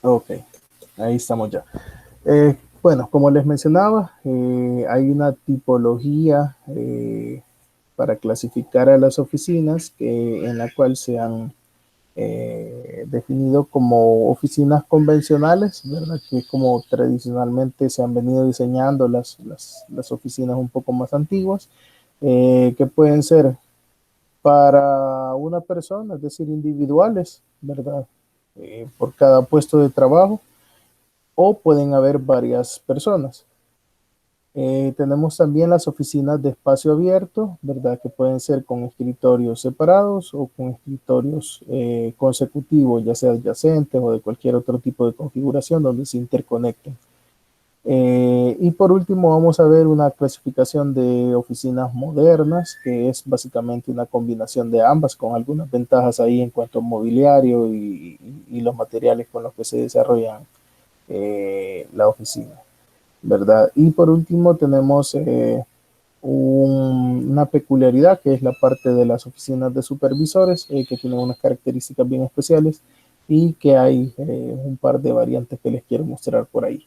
Ok, ahí estamos ya. Bueno, como les mencionaba, hay una tipología para clasificar a las oficinas en la cual se han definido como oficinas convencionales, ¿verdad? Que como tradicionalmente se han venido diseñando las oficinas un poco más antiguas, que pueden ser para una persona, es decir, individuales, ¿verdad? Por cada puesto de trabajo, o pueden haber varias personas. Tenemos también las oficinas de espacio abierto, ¿verdad? Que pueden ser con escritorios separados o con escritorios consecutivos, ya sea adyacentes o de cualquier otro tipo de configuración donde se interconecten. Y por último vamos a ver una clasificación de oficinas modernas, que es básicamente una combinación de ambas, con algunas ventajas ahí en cuanto a mobiliario y los materiales con los que se desarrollan la oficina, ¿verdad? Y por último tenemos una peculiaridad que es la parte de las oficinas de supervisores, que tienen unas características bien especiales y que hay un par de variantes que les quiero mostrar por ahí.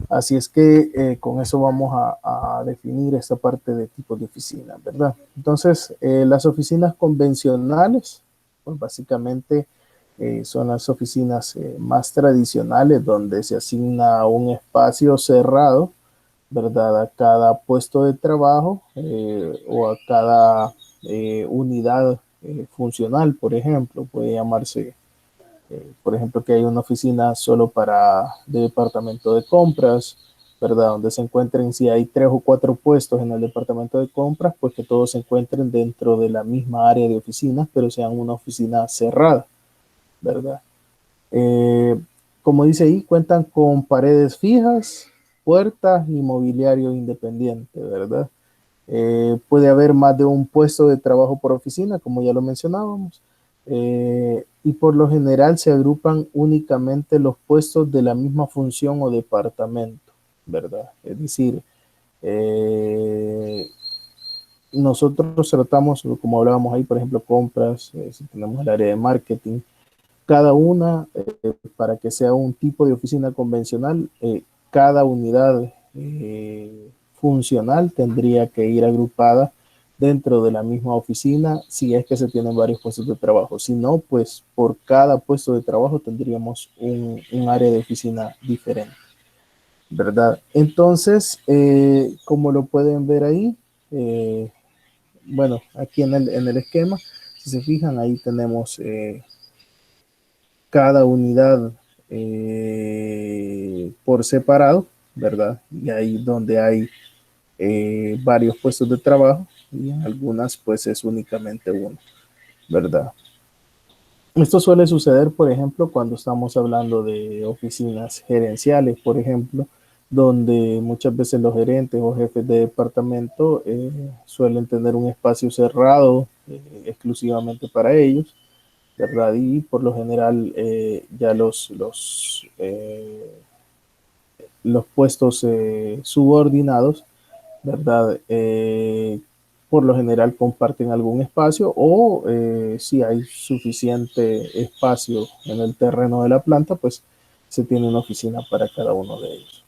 Así es que con eso vamos a definir esta parte de tipos de oficina, ¿verdad? Entonces, las oficinas convencionales, pues básicamente son las oficinas más tradicionales donde se asigna un espacio cerrado, ¿verdad? A cada puesto de trabajo o a cada unidad funcional, por ejemplo, puede llamarse por ejemplo, que hay una oficina solo para de departamento de compras, ¿verdad? Donde se encuentren, si hay 3 o 4 puestos en el departamento de compras, pues que todos se encuentren dentro de la misma área de oficinas, pero sean una oficina cerrada, ¿verdad? Eh, Como dice ahí, cuentan con paredes fijas, puertas y mobiliario independiente, ¿verdad? Puede haber más de un puesto de trabajo por oficina, como ya lo mencionábamos, y por lo general se agrupan únicamente los puestos de la misma función o departamento, ¿verdad? Es decir, eh, nosotros tratamos, como hablábamos ahí, por ejemplo, compras, si tenemos el área de marketing, cada una, para que sea un tipo de oficina convencional, cada unidad funcional tendría que ir agrupada dentro de la misma oficina si es que se tienen varios puestos de trabajo. Si no, pues por cada puesto de trabajo tendríamos un área de oficina diferente, ¿verdad? Entonces, como lo pueden ver ahí, eh, bueno, aquí en el esquema, si se fijan, ahí tenemos cada unidad por separado, ¿verdad? Y ahí donde hay varios puestos de trabajo y en algunas pues es únicamente uno, ¿verdad? Esto suele suceder, por ejemplo, cuando estamos hablando de oficinas gerenciales, por ejemplo, donde muchas veces los gerentes o jefes de departamento suelen tener un espacio cerrado exclusivamente para ellos, ¿verdad? Y por lo general ya los puestos subordinados, ¿verdad? Por lo general comparten algún espacio o si hay suficiente espacio en el terreno de la planta, pues se tiene una oficina para cada uno de ellos.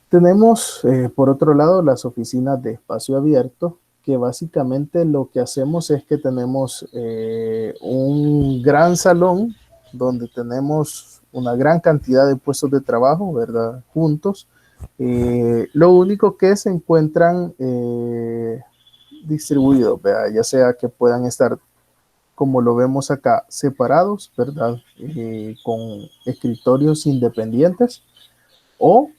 Tenemos, por otro lado, las oficinas de espacio abierto, que básicamente lo que hacemos es que tenemos un gran salón donde tenemos una gran cantidad de puestos de trabajo, ¿verdad? Juntos. Lo único que se encuentran distribuidos, ¿verdad? Ya sea que puedan estar, como lo vemos acá, separados, ¿verdad? Con escritorios independientes o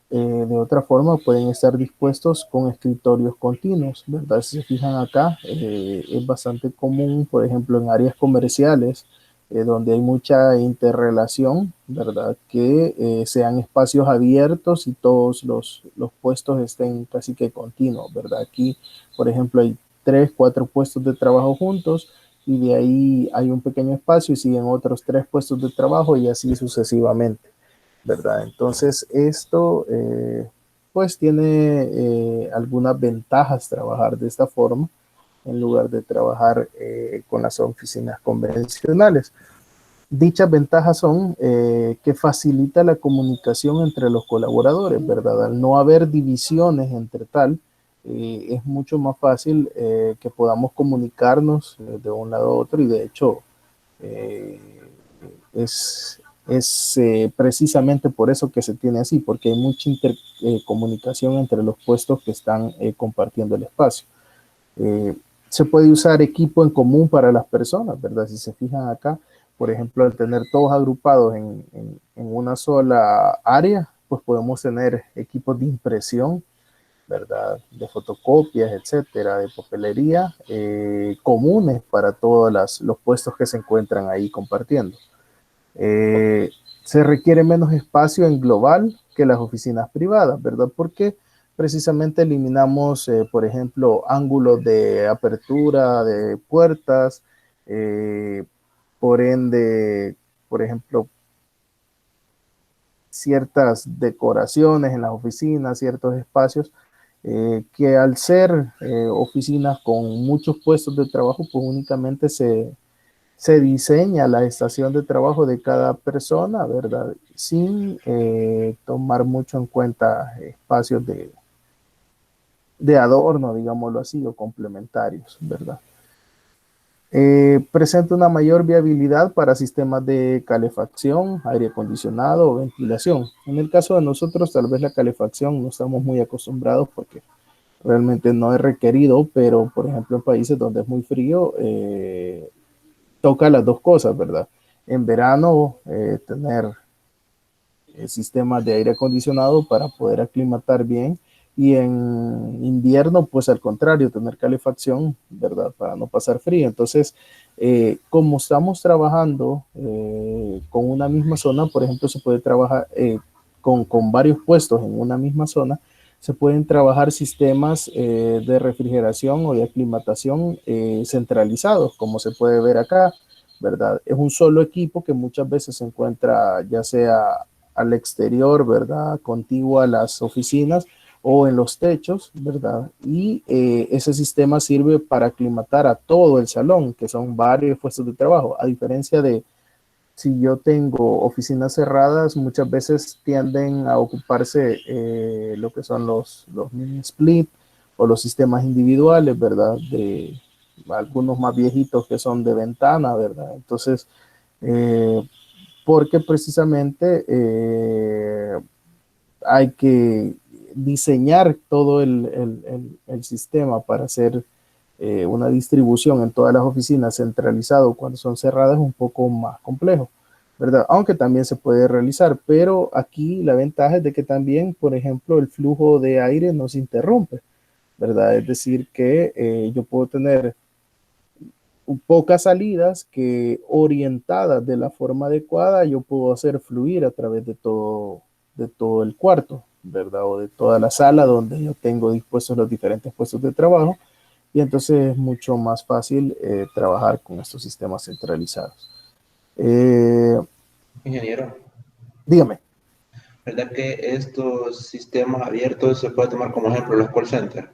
de otra forma, pueden estar dispuestos con escritorios continuos, ¿verdad? Si se fijan acá, es bastante común, por ejemplo, en áreas comerciales, donde hay mucha interrelación, ¿verdad? Que sean espacios abiertos y todos los puestos estén casi que continuos, ¿verdad? Aquí, por ejemplo, hay 3, 4 puestos de trabajo juntos y de ahí hay un pequeño espacio y siguen otros 3 puestos de trabajo y así sucesivamente, ¿verdad? Entonces, esto pues tiene algunas ventajas trabajar de esta forma en lugar de trabajar con las oficinas convencionales. Dichas ventajas son que facilita la comunicación entre los colaboradores, ¿verdad? Al no haber divisiones entre tal, es mucho más fácil que podamos comunicarnos de un lado a otro y de hecho eh, es precisamente por eso que se tiene así, porque hay mucha intercomunicación entre los puestos que están compartiendo el espacio. Eh, Se puede usar equipo en común para las personas, ¿verdad? Si se fijan acá, por ejemplo, al tener todos agrupados en una sola área, pues podemos tener equipos de impresión, ¿verdad? De fotocopias, etcétera, de papelería, comunes para todos los puestos que se encuentran ahí compartiendo. Eh, Se requiere menos espacio en global que las oficinas privadas, ¿verdad? Porque precisamente eliminamos, por ejemplo, ángulos de apertura de puertas, eh, por ende, por ejemplo, ciertas decoraciones en las oficinas, ciertos espacios, que al ser oficinas con muchos puestos de trabajo, pues únicamente se diseña la estación de trabajo de cada persona, ¿verdad? Sin tomar mucho en cuenta espacios de adorno, digámoslo así, o complementarios, ¿verdad? Presenta una mayor viabilidad para sistemas de calefacción, aire acondicionado o ventilación. En el caso de nosotros, tal vez la calefacción no estamos muy acostumbrados porque realmente no es requerido, pero por ejemplo en países donde es muy frío, toca las dos cosas, ¿verdad? En verano, tener sistemas de aire acondicionado para poder aclimatar bien y en invierno, pues al contrario, tener calefacción, ¿verdad? Para no pasar frío. Entonces, como estamos trabajando con una misma zona, por ejemplo, se puede trabajar con varios puestos en una misma zona, se pueden trabajar sistemas de refrigeración o de aclimatación centralizados, como se puede ver acá, ¿verdad? Es un solo equipo que muchas veces se encuentra ya sea al exterior, ¿verdad? Contiguo a las oficinas o en los techos, ¿verdad? Y ese sistema sirve para aclimatar a todo el salón, que son varios puestos de trabajo, a diferencia de si yo tengo oficinas cerradas, muchas veces tienden a ocuparse lo que son los mini split o los sistemas individuales, ¿verdad? De algunos más viejitos que son de ventana, ¿verdad? Entonces, eh, porque precisamente hay que diseñar todo el sistema para hacer una distribución en todas las oficinas centralizado cuando son cerradas es un poco más complejo, ¿verdad? Aunque también se puede realizar, pero aquí la ventaja es de que también, por ejemplo, el flujo de aire no se interrumpe, ¿verdad? Es decir, que yo puedo tener pocas salidas que orientadas de la forma adecuada yo puedo hacer fluir a través de todo el cuarto, ¿verdad? O de toda la sala donde yo tengo dispuestos los diferentes puestos de trabajo y entonces es mucho más fácil trabajar con estos sistemas centralizados. Eh, Ingeniero, Dígame. ¿verdad que estos sistemas abiertos se puede tomar como ejemplo los call centers?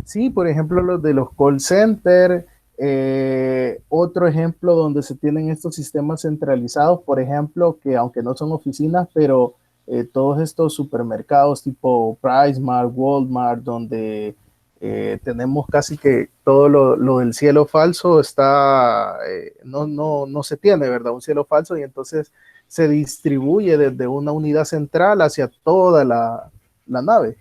Sí, por ejemplo, los de los call centers. Otro ejemplo donde se tienen estos sistemas centralizados, por ejemplo, que aunque no son oficinas, pero todos estos supermercados tipo PriceMart, Walmart, donde tenemos casi que todo lo del cielo falso está, no se tiene, ¿verdad? Un cielo falso y entonces se distribuye desde una unidad central hacia toda la nave.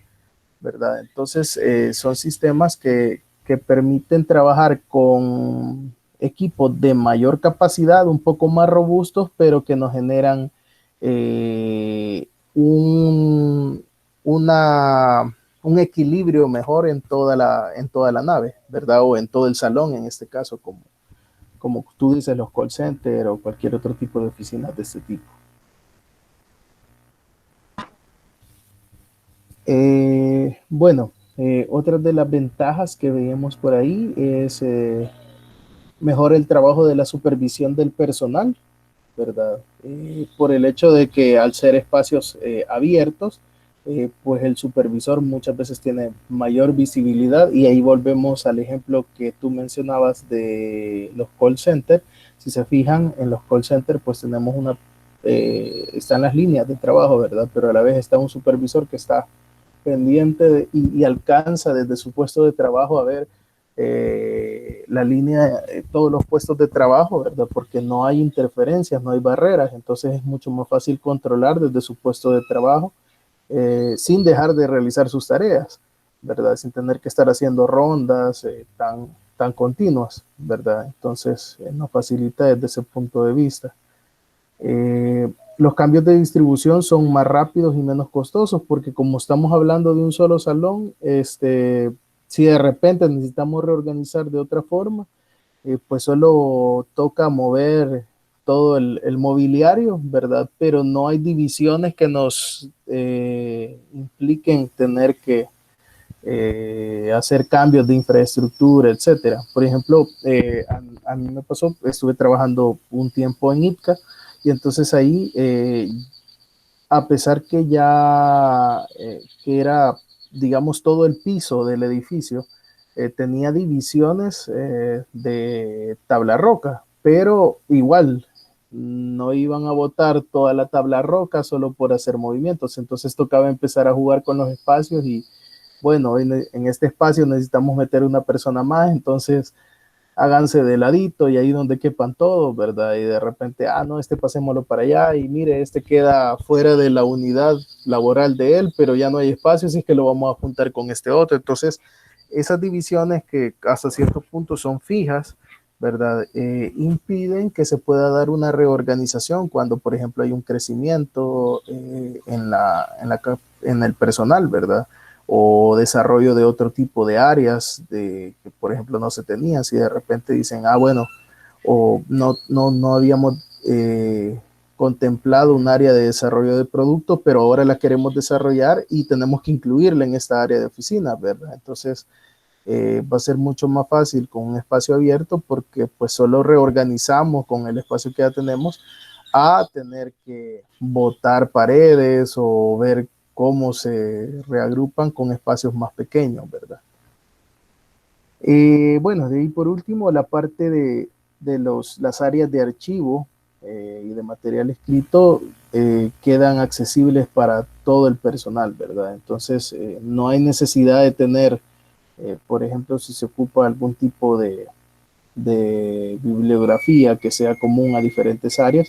¿Verdad? Entonces, son sistemas que permiten trabajar con equipos de mayor capacidad, un poco más robustos, pero que nos generan eh, un, una, un equilibrio mejor en toda la nave, ¿verdad? O en todo el salón, en este caso, como tú dices, los call centers o cualquier otro tipo de oficinas de este tipo. Bueno, otra de las ventajas que veíamos por ahí es mejor el trabajo de la supervisión del personal, ¿verdad? Por el hecho de que al ser espacios abiertos, pues el supervisor muchas veces tiene mayor visibilidad y ahí volvemos al ejemplo que tú mencionabas de los call centers, Si se fijan, en los call centers, pues tenemos están las líneas de trabajo, ¿verdad? Pero a la vez está un supervisor que está pendiente y alcanza desde su puesto de trabajo a ver la línea, todos los puestos de trabajo, ¿verdad? Porque no hay interferencias, no hay barreras, entonces es mucho más fácil controlar desde su puesto de trabajo sin dejar de realizar sus tareas, ¿verdad? Sin tener que estar haciendo rondas tan continuas, ¿verdad? Entonces nos facilita desde ese punto de vista. Los cambios de distribución son más rápidos y menos costosos porque como estamos hablando de un solo salón, si de repente necesitamos reorganizar de otra forma, pues solo toca mover todo el mobiliario, ¿verdad? Pero no hay divisiones que nos impliquen tener que hacer cambios de infraestructura, etcétera. Por ejemplo, a mí me pasó, estuve trabajando un tiempo en IPCA y entonces ahí, a pesar que ya que era, digamos, todo el piso del edificio, tenía divisiones de tabla roca, pero igual no iban a botar toda la tabla roca solo por hacer movimientos, entonces tocaba empezar a jugar con los espacios y bueno, en este espacio necesitamos meter una persona más, entonces háganse de ladito y ahí donde quepan todos, ¿verdad? Y de repente, no, pasémoslo para allá y mire, queda fuera de la unidad laboral de él, pero ya no hay espacio, así que lo vamos a juntar con este otro. Entonces, esas divisiones que hasta cierto punto son fijas, ¿verdad? Impiden que se pueda dar una reorganización cuando, por ejemplo, hay un crecimiento en el personal, ¿verdad? O desarrollo de otro tipo de áreas que, por ejemplo, no se tenían. Si de repente dicen, bueno, o no habíamos contemplado un área de desarrollo de productos, pero ahora la queremos desarrollar y tenemos que incluirla en esta área de oficina, ¿verdad? Entonces, va a ser mucho más fácil con un espacio abierto porque pues solo reorganizamos con el espacio que ya tenemos a tener que botar paredes o ver cómo se reagrupan con espacios más pequeños, ¿verdad? Bueno, de ahí por último, la parte de las áreas de archivo y de material escrito quedan accesibles para todo el personal, ¿verdad? Entonces, no hay necesidad de tener, por ejemplo, si se ocupa algún tipo de bibliografía que sea común a diferentes áreas,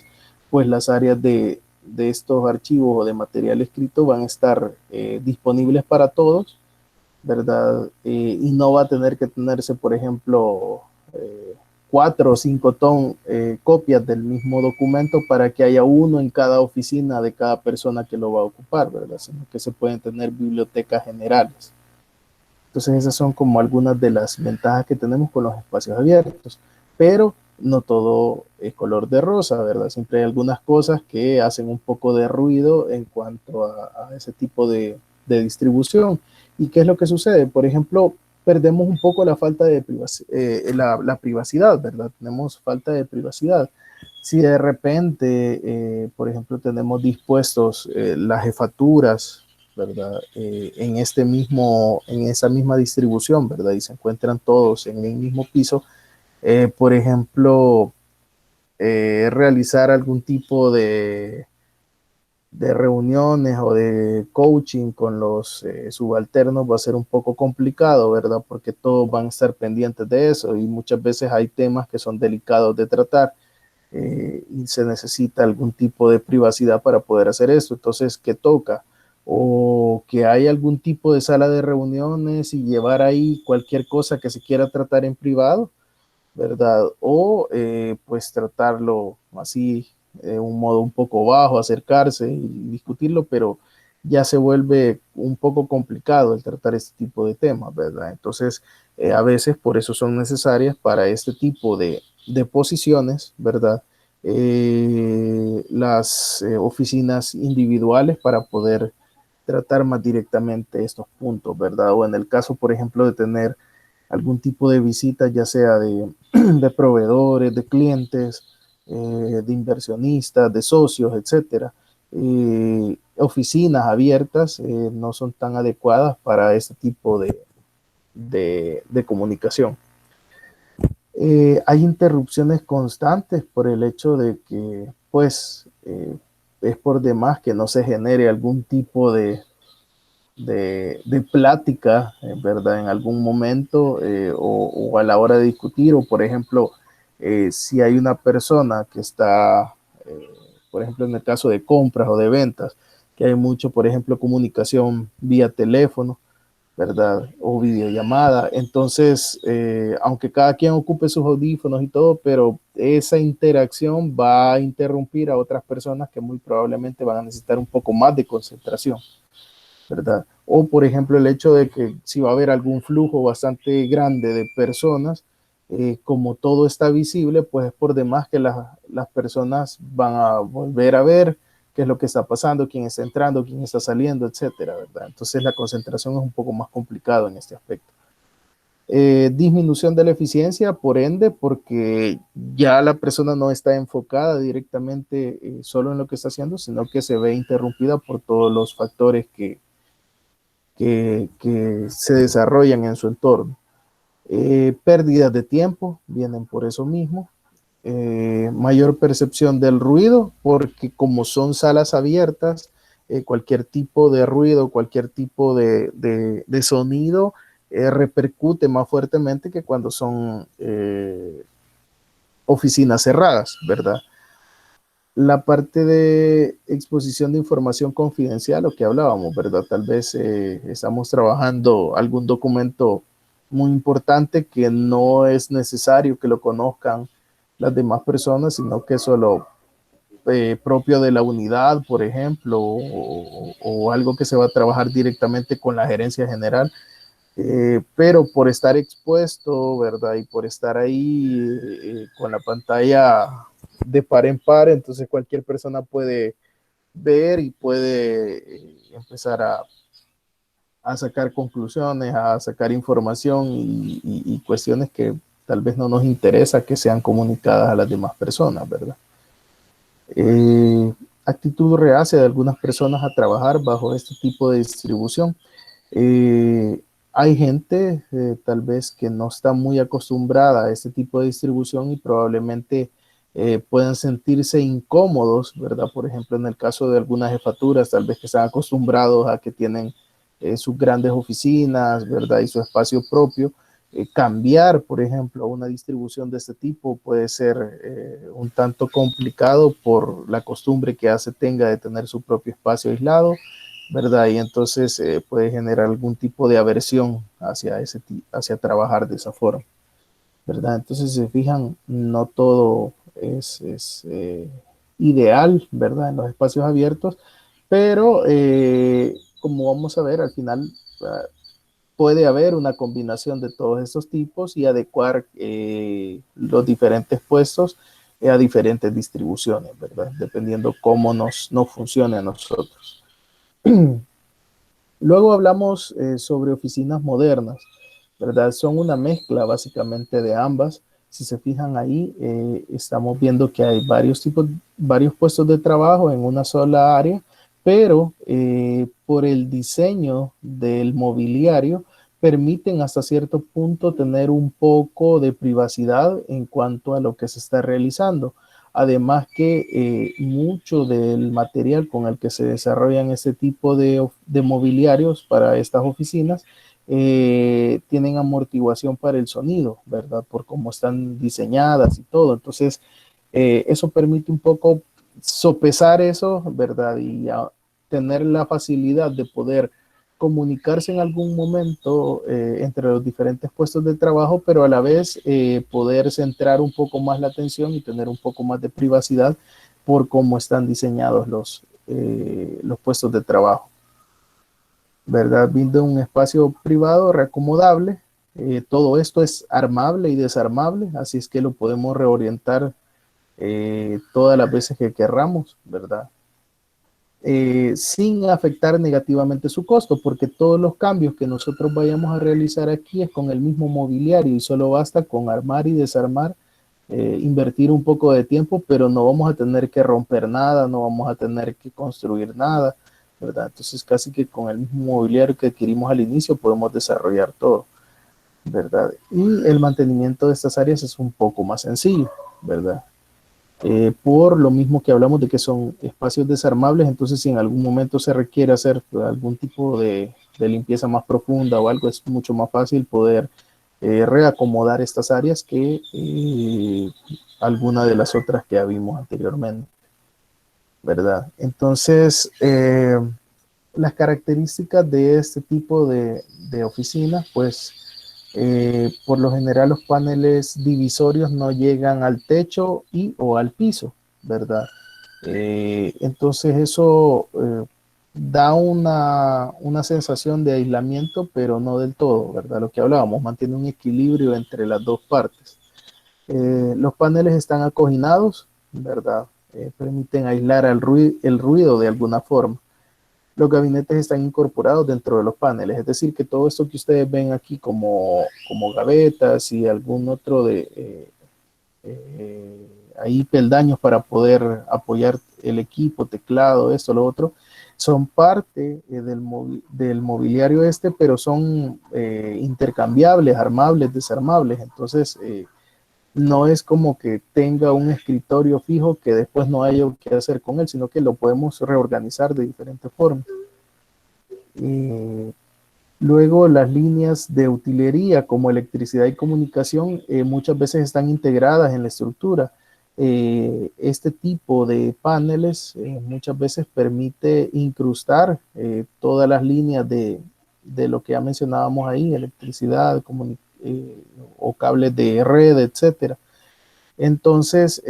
pues las áreas de estos archivos o de material escrito van a estar disponibles para todos, ¿verdad? Y no va a tener que tenerse, por ejemplo, 4 o 5 copias del mismo documento para que haya uno en cada oficina de cada persona que lo va a ocupar, ¿verdad? Sino que se pueden tener bibliotecas generales. Entonces esas son como algunas de las ventajas que tenemos con los espacios abiertos, pero no todo es color de rosa, ¿verdad? Siempre hay algunas cosas que hacen un poco de ruido en cuanto a ese tipo de distribución. ¿Y qué es lo que sucede? Por ejemplo, perdemos un poco la falta de la privacidad, ¿verdad? Tenemos falta de privacidad. Si de repente, por ejemplo, tenemos dispuestos las jefaturas, ¿verdad? En esa misma distribución, ¿verdad? Y se encuentran todos en el mismo piso. Por ejemplo, realizar algún tipo de reuniones o de coaching con los subalternos va a ser un poco complicado, ¿verdad? Porque todos van a estar pendientes de eso y muchas veces hay temas que son delicados de tratar. Y se necesita algún tipo de privacidad para poder hacer esto. Entonces, ¿qué toca? O que hay algún tipo de sala de reuniones y llevar ahí cualquier cosa que se quiera tratar en privado, ¿verdad? O pues tratarlo así, de un modo un poco bajo, acercarse y discutirlo, pero ya se vuelve un poco complicado el tratar este tipo de temas, ¿verdad? Entonces, a veces por eso son necesarias para este tipo de posiciones, ¿verdad? Las oficinas individuales para poder tratar más directamente estos puntos, ¿verdad? O en el caso, por ejemplo, de tener algún tipo de visita, ya sea de proveedores, de clientes, de inversionistas, de socios, etcétera. Oficinas abiertas no son tan adecuadas para este tipo de comunicación. Hay interrupciones constantes por el hecho de que, pues, es por demás que no se genere algún tipo de plática, ¿verdad? En algún momento o a la hora de discutir, o por ejemplo, si hay una persona que está, por ejemplo, en el caso de compras o de ventas, que hay mucho, por ejemplo, comunicación vía teléfono, ¿verdad? O videollamada. Entonces, aunque cada quien ocupe sus audífonos y todo, pero esa interacción va a interrumpir a otras personas que muy probablemente van a necesitar un poco más de concentración, ¿verdad? O, por ejemplo, el hecho de que si va a haber algún flujo bastante grande de personas, como todo está visible, pues es por demás que las personas van a volver a ver qué es lo que está pasando, quién está entrando, quién está saliendo, etcétera, ¿verdad? Entonces la concentración es un poco más complicado en este aspecto. Disminución de la eficiencia, por ende, porque ya la persona no está enfocada directamente solo en lo que está haciendo, sino que se ve interrumpida por todos los factores que se desarrollan en su entorno. Pérdidas de tiempo vienen por eso mismo. Mayor percepción del ruido, porque como son salas abiertas, cualquier tipo de ruido, cualquier tipo de sonido repercute más fuertemente que cuando son oficinas cerradas, ¿verdad? La parte de exposición de información confidencial, lo que hablábamos, ¿verdad? Tal vez estamos trabajando algún documento muy importante que no es necesario que lo conozcan las demás personas, sino que solo propio de la unidad, por ejemplo, o algo que se va a trabajar directamente con la gerencia general, pero por estar expuesto, ¿verdad? Y por estar ahí con la pantalla de par en par, entonces cualquier persona puede ver y puede empezar a sacar conclusiones, a sacar información y cuestiones que tal vez no nos interesa que sean comunicadas a las demás personas, ¿verdad? Actitud reacia de algunas personas a trabajar bajo este tipo de distribución. Hay gente tal vez que no está muy acostumbrada a este tipo de distribución y probablemente puedan sentirse incómodos, ¿verdad? Por ejemplo, en el caso de algunas jefaturas, tal vez que están acostumbrados a que tienen sus grandes oficinas, ¿verdad? Y su espacio propio. Cambiar, por ejemplo, a una distribución de este tipo puede ser un tanto complicado por la costumbre que hace tenga de tener su propio espacio aislado, ¿verdad? Y entonces puede generar algún tipo de aversión hacia trabajar de esa forma, ¿verdad? Entonces, si se fijan, no todo es ideal, ¿verdad? En los espacios abiertos, pero como vamos a ver, al final puede haber una combinación de todos estos tipos y adecuar los diferentes puestos a diferentes distribuciones, ¿verdad? Dependiendo cómo nos funcione a nosotros. Luego hablamos sobre oficinas modernas, ¿verdad? Son una mezcla básicamente de ambas. Si se fijan ahí, estamos viendo que hay varios puestos de trabajo en una sola área, pero por el diseño del mobiliario permiten hasta cierto punto tener un poco de privacidad en cuanto a lo que se está realizando. Además que mucho del material con el que se desarrollan este tipo de mobiliarios para estas oficinas tienen amortiguación para el sonido, ¿verdad? Por cómo están diseñadas y todo. Entonces, eso permite un poco sopesar eso, ¿verdad? Y tener la facilidad de poder comunicarse en algún momento entre los diferentes puestos de trabajo, pero a la vez poder centrar un poco más la atención y tener un poco más de privacidad por cómo están diseñados los puestos de trabajo, ¿verdad? Viendo un espacio privado reacomodable, todo esto es armable y desarmable, así es que lo podemos reorientar todas las veces que querramos, ¿verdad? Sin afectar negativamente su costo, porque todos los cambios que nosotros vayamos a realizar aquí es con el mismo mobiliario y solo basta con armar y desarmar, invertir un poco de tiempo, pero no vamos a tener que romper nada, no vamos a tener que construir nada, ¿verdad? Entonces casi que con el mismo mobiliario que adquirimos al inicio podemos desarrollar todo. ¿verdad? Y el mantenimiento de estas áreas es un poco más sencillo, ¿verdad? Por lo mismo que hablamos de que son espacios desarmables, entonces si en algún momento se requiere hacer algún tipo de limpieza más profunda o algo, es mucho más fácil poder reacomodar estas áreas que alguna de las otras que vimos anteriormente, ¿verdad? Entonces, las características de este tipo de oficinas, pues por lo general los paneles divisorios no llegan al techo y o al piso, ¿verdad? Entonces eso da una sensación de aislamiento, pero no del todo, ¿verdad? Lo que hablábamos, mantiene un equilibrio entre las dos partes. Los paneles están acoginados, ¿verdad? Permiten aislar el ruido de alguna forma. Los gabinetes están incorporados dentro de los paneles, es decir, que todo esto que ustedes ven aquí como gavetas y algún otro ahí peldaños para poder apoyar el equipo, teclado, esto, lo otro, son parte del mobiliario este, pero son intercambiables, armables, desarmables. Entonces, no es como que tenga un escritorio fijo que después no haya que hacer con él, sino que lo podemos reorganizar de diferentes formas. Eh, Luego, las líneas de utilería como electricidad y comunicación muchas veces están integradas en la estructura. Este tipo de paneles muchas veces permite incrustar todas las líneas de lo que ya mencionábamos ahí, electricidad, o cables de red, etcétera. Entonces,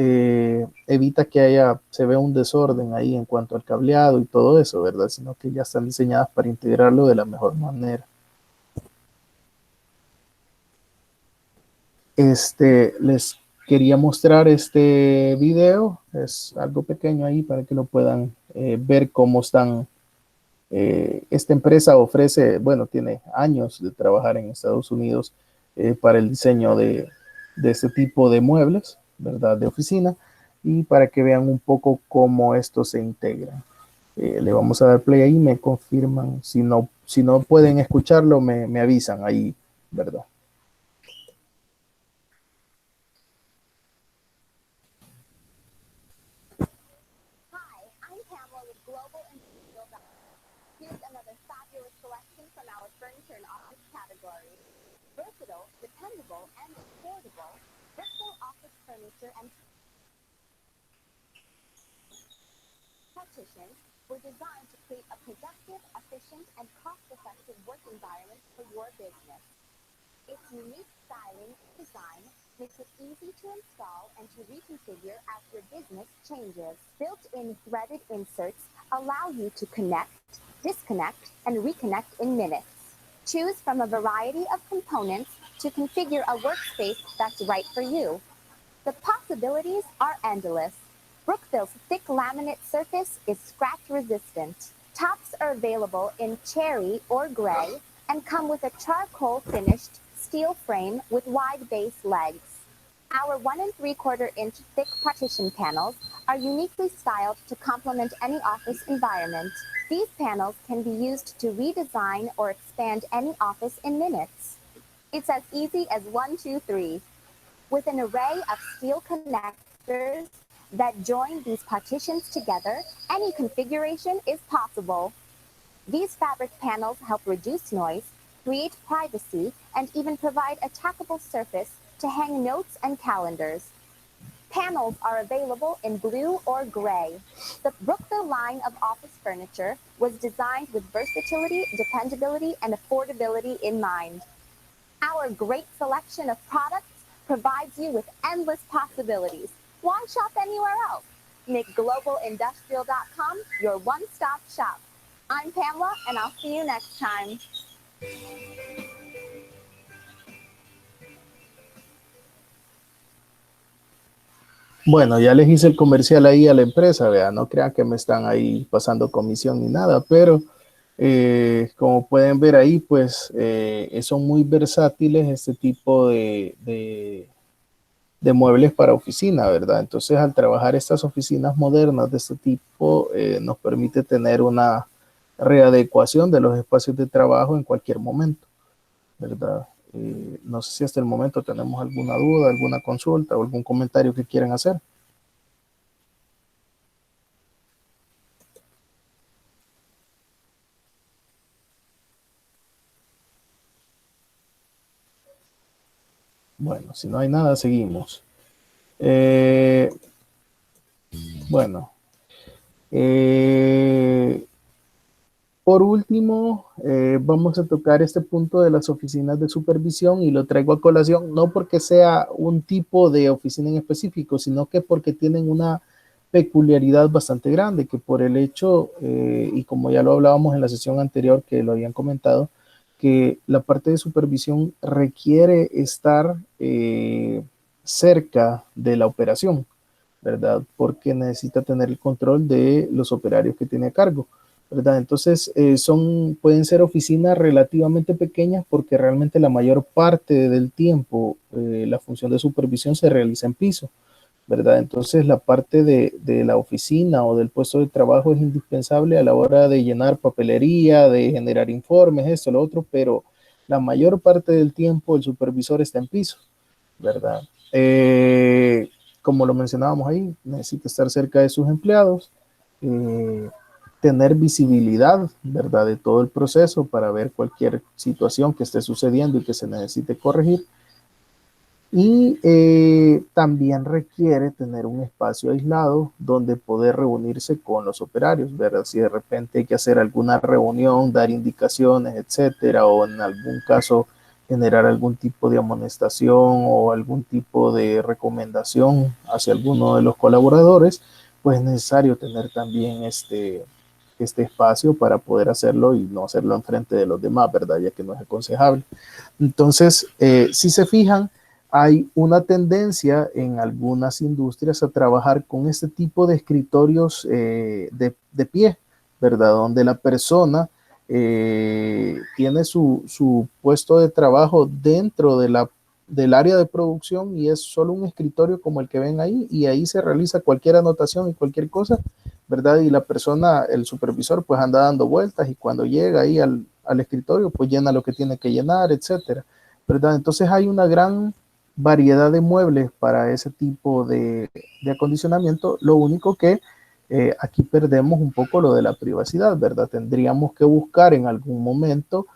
evita que se vea un desorden ahí en cuanto al cableado y todo eso, ¿verdad? Sino que ya están diseñadas para integrarlo de la mejor manera. Les quería mostrar este video, es algo pequeño ahí para que lo puedan ver cómo están. Esta empresa ofrece, bueno, tiene años de trabajar en Estados Unidos para el diseño de este tipo de muebles, ¿verdad? De oficina, y para que vean un poco cómo esto se integra. Le vamos a dar play ahí, me confirman, si no pueden escucharlo, me avisan ahí, ¿verdad? Partitions were designed to create a productive, efficient, and cost-effective work environment for your business. Its unique styling and design makes it easy to install and to reconfigure as your business changes. Built-in threaded inserts allow you to connect, disconnect, and reconnect in minutes. Choose from a variety of components to configure a workspace that's right for you. The possibilities are endless. Brookville's thick laminate surface is scratch resistant. Tops are available in cherry or gray and come with a charcoal finished steel frame with wide base legs. Our 1 3/4 inch thick partition panels are uniquely styled to complement any office environment. These panels can be used to redesign or expand any office in minutes. It's as easy as 1, 2, 3. With an array of steel connectors that join these partitions together, any configuration is possible. These fabric panels help reduce noise, create privacy, and even provide a tackable surface to hang notes and calendars. Panels are available in blue or gray. The Brookville line of office furniture was designed with versatility, dependability, and affordability in mind. Our great selection of products provides you with endless possibilities. Why shop anywhere else? Make globalindustrial.com your one-stop shop. I'm Pamela, and I'll see you next time. Bueno, ya les hice el comercial ahí a la empresa, vean, no crean que me están ahí pasando comisión ni nada, pero como pueden ver ahí, pues son muy versátiles este tipo de muebles para oficina, ¿verdad? Entonces, al trabajar estas oficinas modernas de este tipo, nos permite tener una readecuación de los espacios de trabajo en cualquier momento, ¿verdad? No sé si hasta el momento tenemos alguna duda, alguna consulta o algún comentario que quieran hacer. Bueno, si no hay nada, seguimos. Bueno, por último, vamos a tocar este punto de las oficinas de supervisión y lo traigo a colación, no porque sea un tipo de oficina en específico, sino que porque tienen una peculiaridad bastante grande, que por el hecho, y como ya lo hablábamos en la sesión anterior que lo habían comentado, que la parte de supervisión requiere estar cerca de la operación, ¿verdad? Porque necesita tener el control de los operarios que tiene a cargo, ¿verdad? Entonces, pueden ser oficinas relativamente pequeñas porque realmente la mayor parte del tiempo la función de supervisión se realiza en piso, ¿verdad? Entonces, la parte de la oficina o del puesto de trabajo es indispensable a la hora de llenar papelería, de generar informes, esto, lo otro, pero la mayor parte del tiempo el supervisor está en piso, ¿verdad? Como lo mencionábamos ahí, necesita estar cerca de sus empleados, eh, tener visibilidad, ¿verdad?, de todo el proceso para ver cualquier situación que esté sucediendo y que se necesite corregir. Y también requiere tener un espacio aislado donde poder reunirse con los operarios, ¿verdad? Si de repente hay que hacer alguna reunión, dar indicaciones, etcétera, o en algún caso generar algún tipo de amonestación o algún tipo de recomendación hacia alguno de los colaboradores, pues es necesario tener también este espacio para poder hacerlo y no hacerlo enfrente de los demás, ¿verdad? Ya que no es aconsejable. Entonces, si se fijan, hay una tendencia en algunas industrias a trabajar con este tipo de escritorios de pie, ¿verdad? Donde la persona tiene su puesto de trabajo dentro del área de producción y es solo un escritorio como el que ven ahí y ahí se realiza cualquier anotación y cualquier cosa, ¿verdad? Y la persona, el supervisor, pues anda dando vueltas y cuando llega ahí al escritorio, pues llena lo que tiene que llenar, etcétera, ¿verdad? Entonces hay una gran variedad de muebles para ese tipo de acondicionamiento. Lo único que aquí perdemos un poco lo de la privacidad, ¿verdad? Tendríamos que buscar en algún momento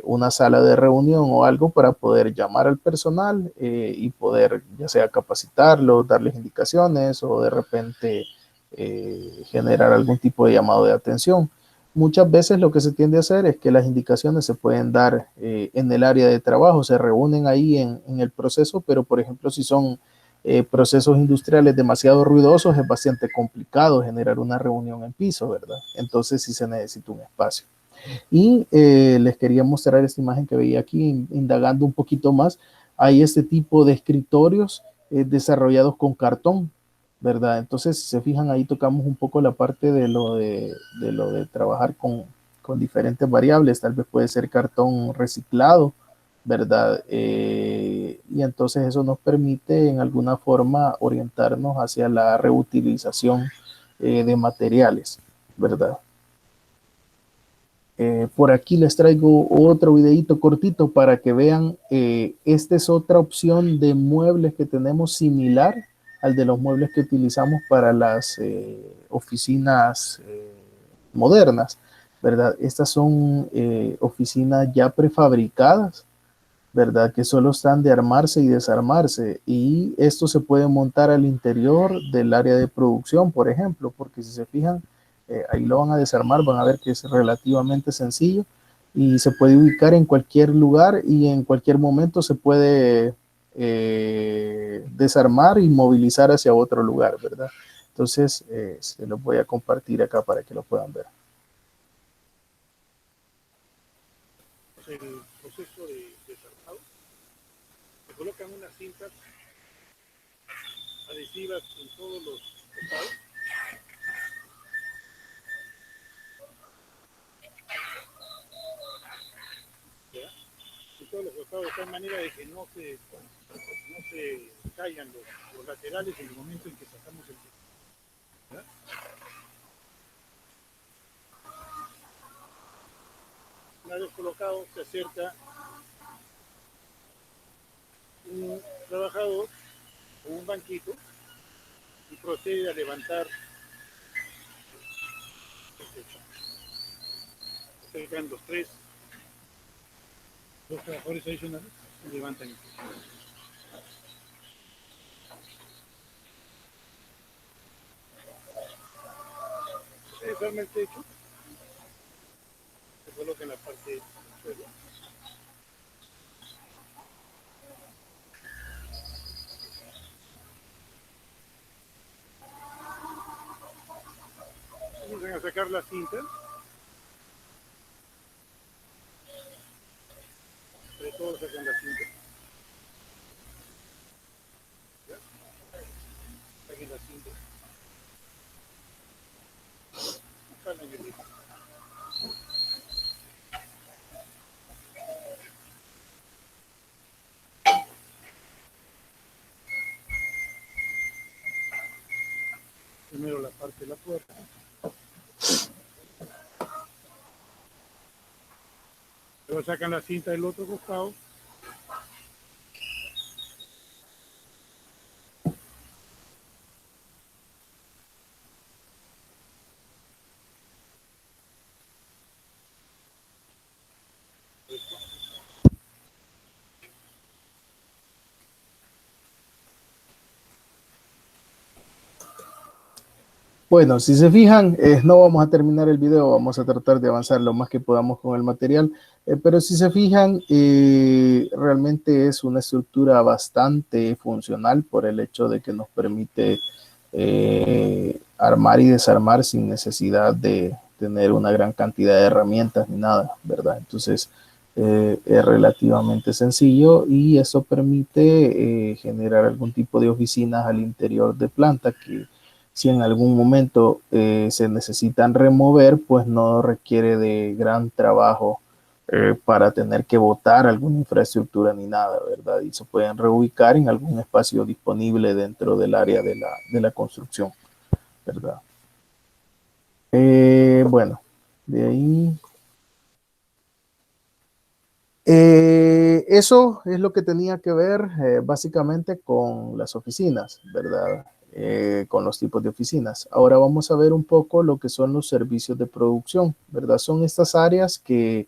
una sala de reunión o algo para poder llamar al personal y poder ya sea capacitarlo, darles indicaciones o de repente generar algún tipo de llamado de atención. Muchas veces lo que se tiende a hacer es que las indicaciones se pueden dar en el área de trabajo, se reúnen ahí en el proceso, pero por ejemplo si son procesos industriales demasiado ruidosos es bastante complicado generar una reunión en piso, ¿verdad? Entonces sí se necesita un espacio. Y les quería mostrar esta imagen que veía aquí, indagando un poquito más. Hay este tipo de escritorios desarrollados con cartón, ¿verdad? Entonces, si se fijan, ahí tocamos un poco la parte de trabajar con diferentes variables. Tal vez puede ser cartón reciclado, ¿verdad? Y entonces eso nos permite en alguna forma orientarnos hacia la reutilización de materiales, ¿verdad? Por aquí les traigo otro videito cortito para que vean. Esta es otra opción de muebles que tenemos similar al de los muebles que utilizamos para las oficinas modernas, ¿verdad? Estas son oficinas ya prefabricadas, ¿verdad? Que solo están de armarse y desarmarse. Y esto se puede montar al interior del área de producción, por ejemplo, porque si se fijan, ahí lo van a desarmar, van a ver que es relativamente sencillo y se puede ubicar en cualquier lugar y en cualquier momento se puede desarmar y movilizar hacia otro lugar, ¿verdad? Entonces, se los voy a compartir acá para que lo puedan ver. El proceso de desarmado, se colocan unas cintas adhesivas en todos los costados. ¿Ya? En todos los costados de tal manera de que no se caigan los laterales en el momento en que sacamos el piso. ¿Ya? Una vez colocado, se acerca un trabajador con un banquito y procede a levantar el techo. Acercan los dos trabajadores adicionales y levantan el techo. Se desarma el techo, se coloca en la parte del suelo. Comienzan a sacar la cinta. Entre todos sacan la cinta. ¿Ya? Saquen la cinta. Jalan el hilo. Primero la parte de la puerta. Luego sacan la cinta del otro costado. Bueno, si se fijan, no vamos a terminar el video, vamos a tratar de avanzar lo más que podamos con el material, pero si se fijan, realmente es una estructura bastante funcional por el hecho de que nos permite armar y desarmar sin necesidad de tener una gran cantidad de herramientas ni nada, ¿verdad? Entonces, es relativamente sencillo y eso permite generar algún tipo de oficinas al interior de planta que si en algún momento se necesitan remover, pues no requiere de gran trabajo para tener que botar alguna infraestructura ni nada, ¿verdad? Y se pueden reubicar en algún espacio disponible dentro del área de la construcción, ¿verdad? Bueno, de ahí... eso es lo que tenía que ver básicamente con las oficinas, ¿verdad? Con los tipos de oficinas. Ahora vamos a ver un poco lo que son los servicios de producción, ¿verdad? Son estas áreas que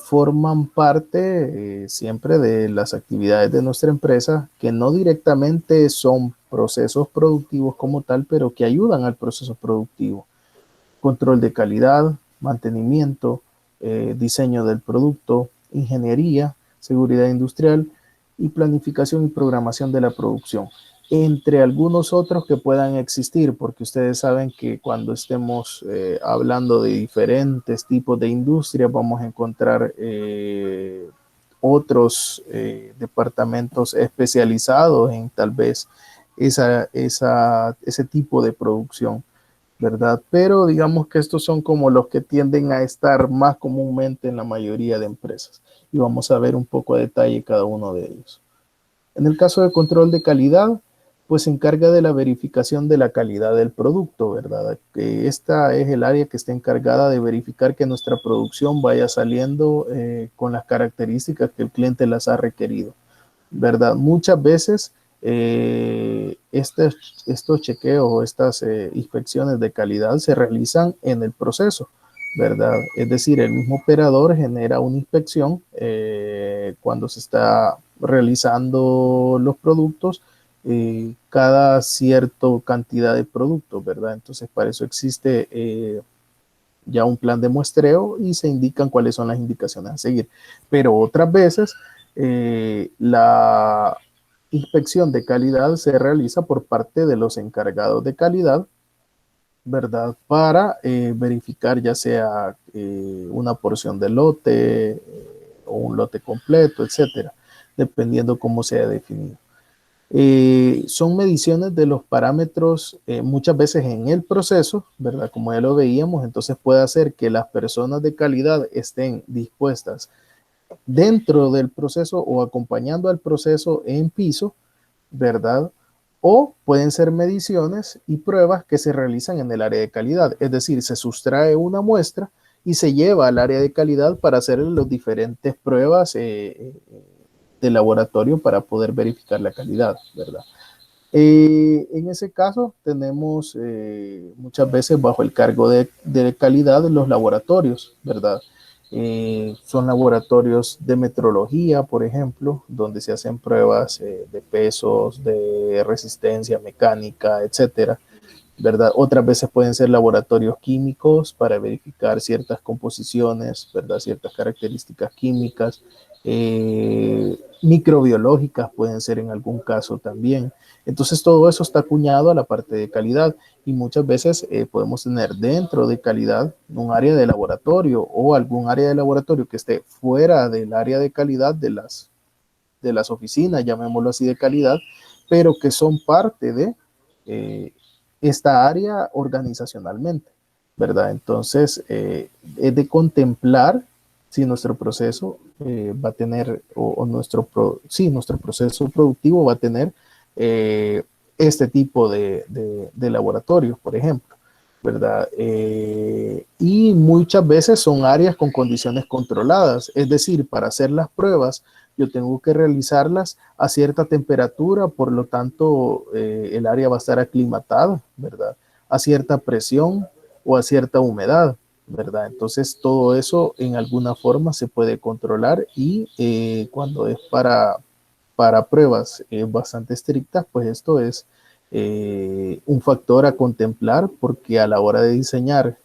forman parte siempre de las actividades de nuestra empresa, que no directamente son procesos productivos como tal, pero que ayudan al proceso productivo. Control de calidad, mantenimiento, diseño del producto, ingeniería, seguridad industrial y planificación y programación de la producción, entre algunos otros que puedan existir, porque ustedes saben que cuando estemos hablando de diferentes tipos de industrias vamos a encontrar otros departamentos especializados en tal vez ese tipo de producción, ¿verdad? Pero digamos que estos son como los que tienden a estar más comúnmente en la mayoría de empresas. Y vamos a ver un poco a detalle cada uno de ellos. En el caso de control de calidad, pues se encarga de la verificación de la calidad del producto, ¿verdad? Que esta es el área que está encargada de verificar que nuestra producción vaya saliendo con las características que el cliente las ha requerido, ¿verdad? Muchas veces estos chequeos o estas inspecciones de calidad se realizan en el proceso, ¿verdad? Es decir, el mismo operador genera una inspección cuando se está realizando los productos, cada cierta cantidad de productos, ¿verdad? Entonces, para eso existe ya un plan de muestreo y se indican cuáles son las indicaciones a seguir. Pero otras veces la inspección de calidad se realiza por parte de los encargados de calidad, ¿verdad? Para verificar ya sea una porción de lote o un lote completo, etcétera, dependiendo cómo sea definido. Son mediciones de los parámetros muchas veces en el proceso, ¿verdad? Como ya lo veíamos, entonces puede hacer que las personas de calidad estén dispuestas dentro del proceso o acompañando al proceso en piso, ¿verdad? O pueden ser mediciones y pruebas que se realizan en el área de calidad, es decir, se sustrae una muestra y se lleva al área de calidad para hacer las diferentes pruebas de laboratorio para poder verificar la calidad, ¿verdad? En ese caso tenemos muchas veces bajo el cargo de calidad los laboratorios, ¿verdad? Son laboratorios de metrología, por ejemplo, donde se hacen pruebas de pesos, de resistencia mecánica, etcétera, ¿verdad? Otras veces pueden ser laboratorios químicos para verificar ciertas composiciones, ¿verdad? Ciertas características químicas, microbiológicas pueden ser en algún caso también. Entonces todo eso está acuñado a la parte de calidad y muchas veces podemos tener dentro de calidad un área de laboratorio o algún área de laboratorio que esté fuera del área de calidad de las oficinas, llamémoslo así, de calidad, pero que son parte de esta área organizacionalmente, ¿verdad? Entonces, es de contemplar si nuestro proceso va a tener, sí, nuestro proceso productivo va a tener este tipo de laboratorios, por ejemplo, ¿verdad? Y muchas veces son áreas con condiciones controladas, es decir, para hacer las pruebas, yo tengo que realizarlas a cierta temperatura, por lo tanto, el área va a estar aclimatada, ¿verdad? A cierta presión o a cierta humedad, ¿verdad? Entonces, todo eso en alguna forma se puede controlar y cuando es para pruebas bastante estrictas, pues esto es un factor a contemplar porque a la hora de diseñar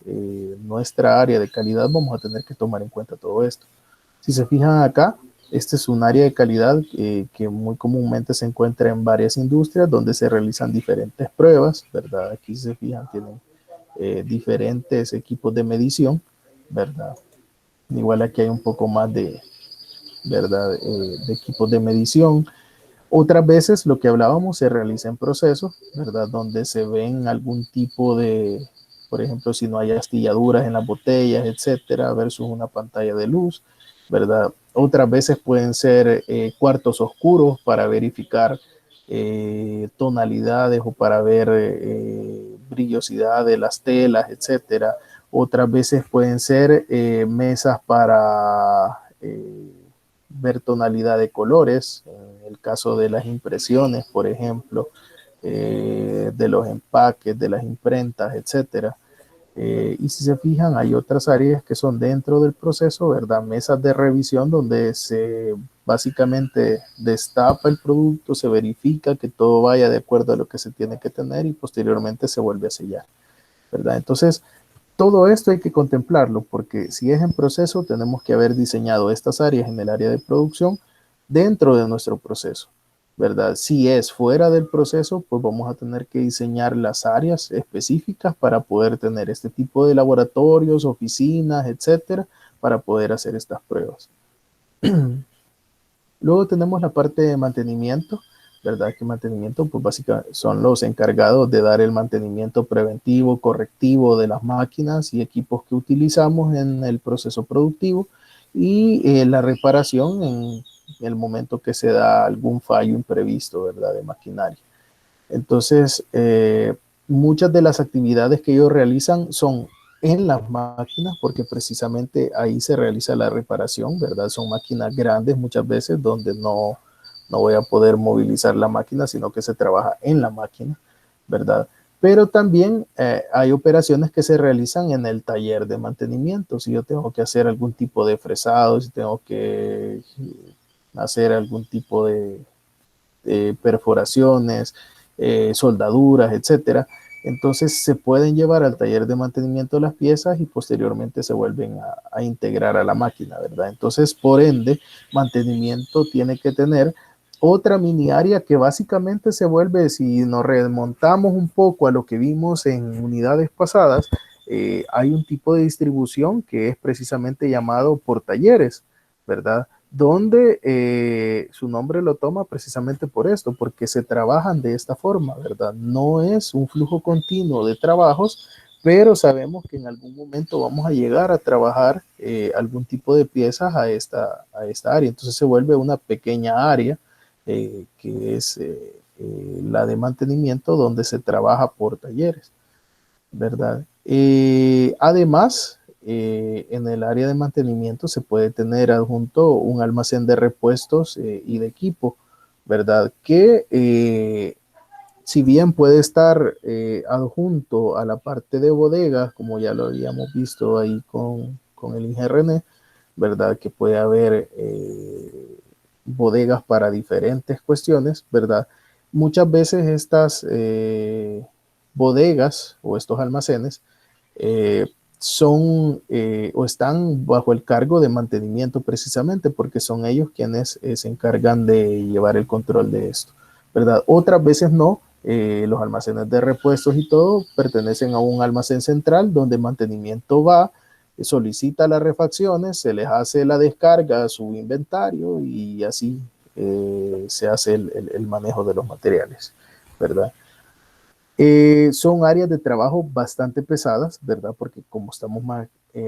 nuestra área de calidad vamos a tener que tomar en cuenta todo esto. Si se fijan acá, este es un área de calidad que muy comúnmente se encuentra en varias industrias donde se realizan diferentes pruebas, ¿verdad? Aquí se fijan, tienen diferentes equipos de medición, ¿verdad? Igual aquí hay un poco más de, ¿verdad? De equipos de medición. Otras veces lo que hablábamos se realiza en procesos, ¿verdad? Donde se ven algún tipo de, por ejemplo, si no hay astilladuras en las botellas, etcétera, versus una pantalla de luz, ¿verdad? Otras veces pueden ser cuartos oscuros para verificar tonalidades o para ver brillosidad de las telas, etcétera. Otras veces pueden ser mesas para ver tonalidad de colores, en el caso de las impresiones, por ejemplo, de los empaques, de las imprentas, etcétera. Y si se fijan, hay otras áreas que son dentro del proceso, ¿verdad? Mesas de revisión donde se básicamente destapa el producto, se verifica que todo vaya de acuerdo a lo que se tiene que tener y posteriormente se vuelve a sellar, ¿verdad? Entonces, todo esto hay que contemplarlo porque si es en proceso, tenemos que haber diseñado estas áreas en el área de producción dentro de nuestro proceso, ¿verdad? Si es fuera del proceso, pues vamos a tener que diseñar las áreas específicas para poder tener este tipo de laboratorios, oficinas, etcétera, para poder hacer estas pruebas. Luego tenemos la parte de mantenimiento, ¿verdad? Que mantenimiento, pues básicamente son los encargados de dar el mantenimiento preventivo, correctivo de las máquinas y equipos que utilizamos en el proceso productivo y la reparación en el momento que se da algún fallo imprevisto, ¿verdad? De maquinaria. Entonces, muchas de las actividades que ellos realizan son en las máquinas porque precisamente ahí se realiza la reparación, ¿verdad? Son máquinas grandes muchas veces donde no voy a poder movilizar la máquina, sino que se trabaja en la máquina, ¿verdad? Pero también hay operaciones que se realizan en el taller de mantenimiento. Si yo tengo que hacer algún tipo de fresado, si tengo que hacer algún tipo de perforaciones, soldaduras, etcétera. Entonces se pueden llevar al taller de mantenimiento las piezas y posteriormente se vuelven a integrar a la máquina, ¿verdad? Entonces, por ende, mantenimiento tiene que tener otra mini área que básicamente se vuelve, si nos remontamos un poco a lo que vimos en unidades pasadas, hay un tipo de distribución que es precisamente llamado por talleres, ¿verdad? Donde su nombre lo toma precisamente por esto, porque se trabajan de esta forma, ¿verdad? No es un flujo continuo de trabajos, pero sabemos que en algún momento vamos a llegar a trabajar algún tipo de piezas a esta área. Entonces se vuelve una pequeña área que es la de mantenimiento donde se trabaja por talleres, ¿verdad? Además, en el área de mantenimiento se puede tener adjunto un almacén de repuestos y de equipo, ¿verdad? Que si bien puede estar adjunto a la parte de bodegas, como ya lo habíamos visto ahí con el Inge René, ¿verdad? Que puede haber bodegas para diferentes cuestiones, ¿verdad? Muchas veces estas bodegas o estos almacenes eh, son o están bajo el cargo de mantenimiento precisamente porque son ellos quienes se encargan de llevar el control de esto, ¿verdad? Otras veces no, los almacenes de repuestos y todo pertenecen a un almacén central donde mantenimiento va, solicita las refacciones, se les hace la descarga a su inventario y así se hace el manejo de los materiales, ¿verdad? Son áreas de trabajo bastante pesadas, ¿verdad? Porque como estamos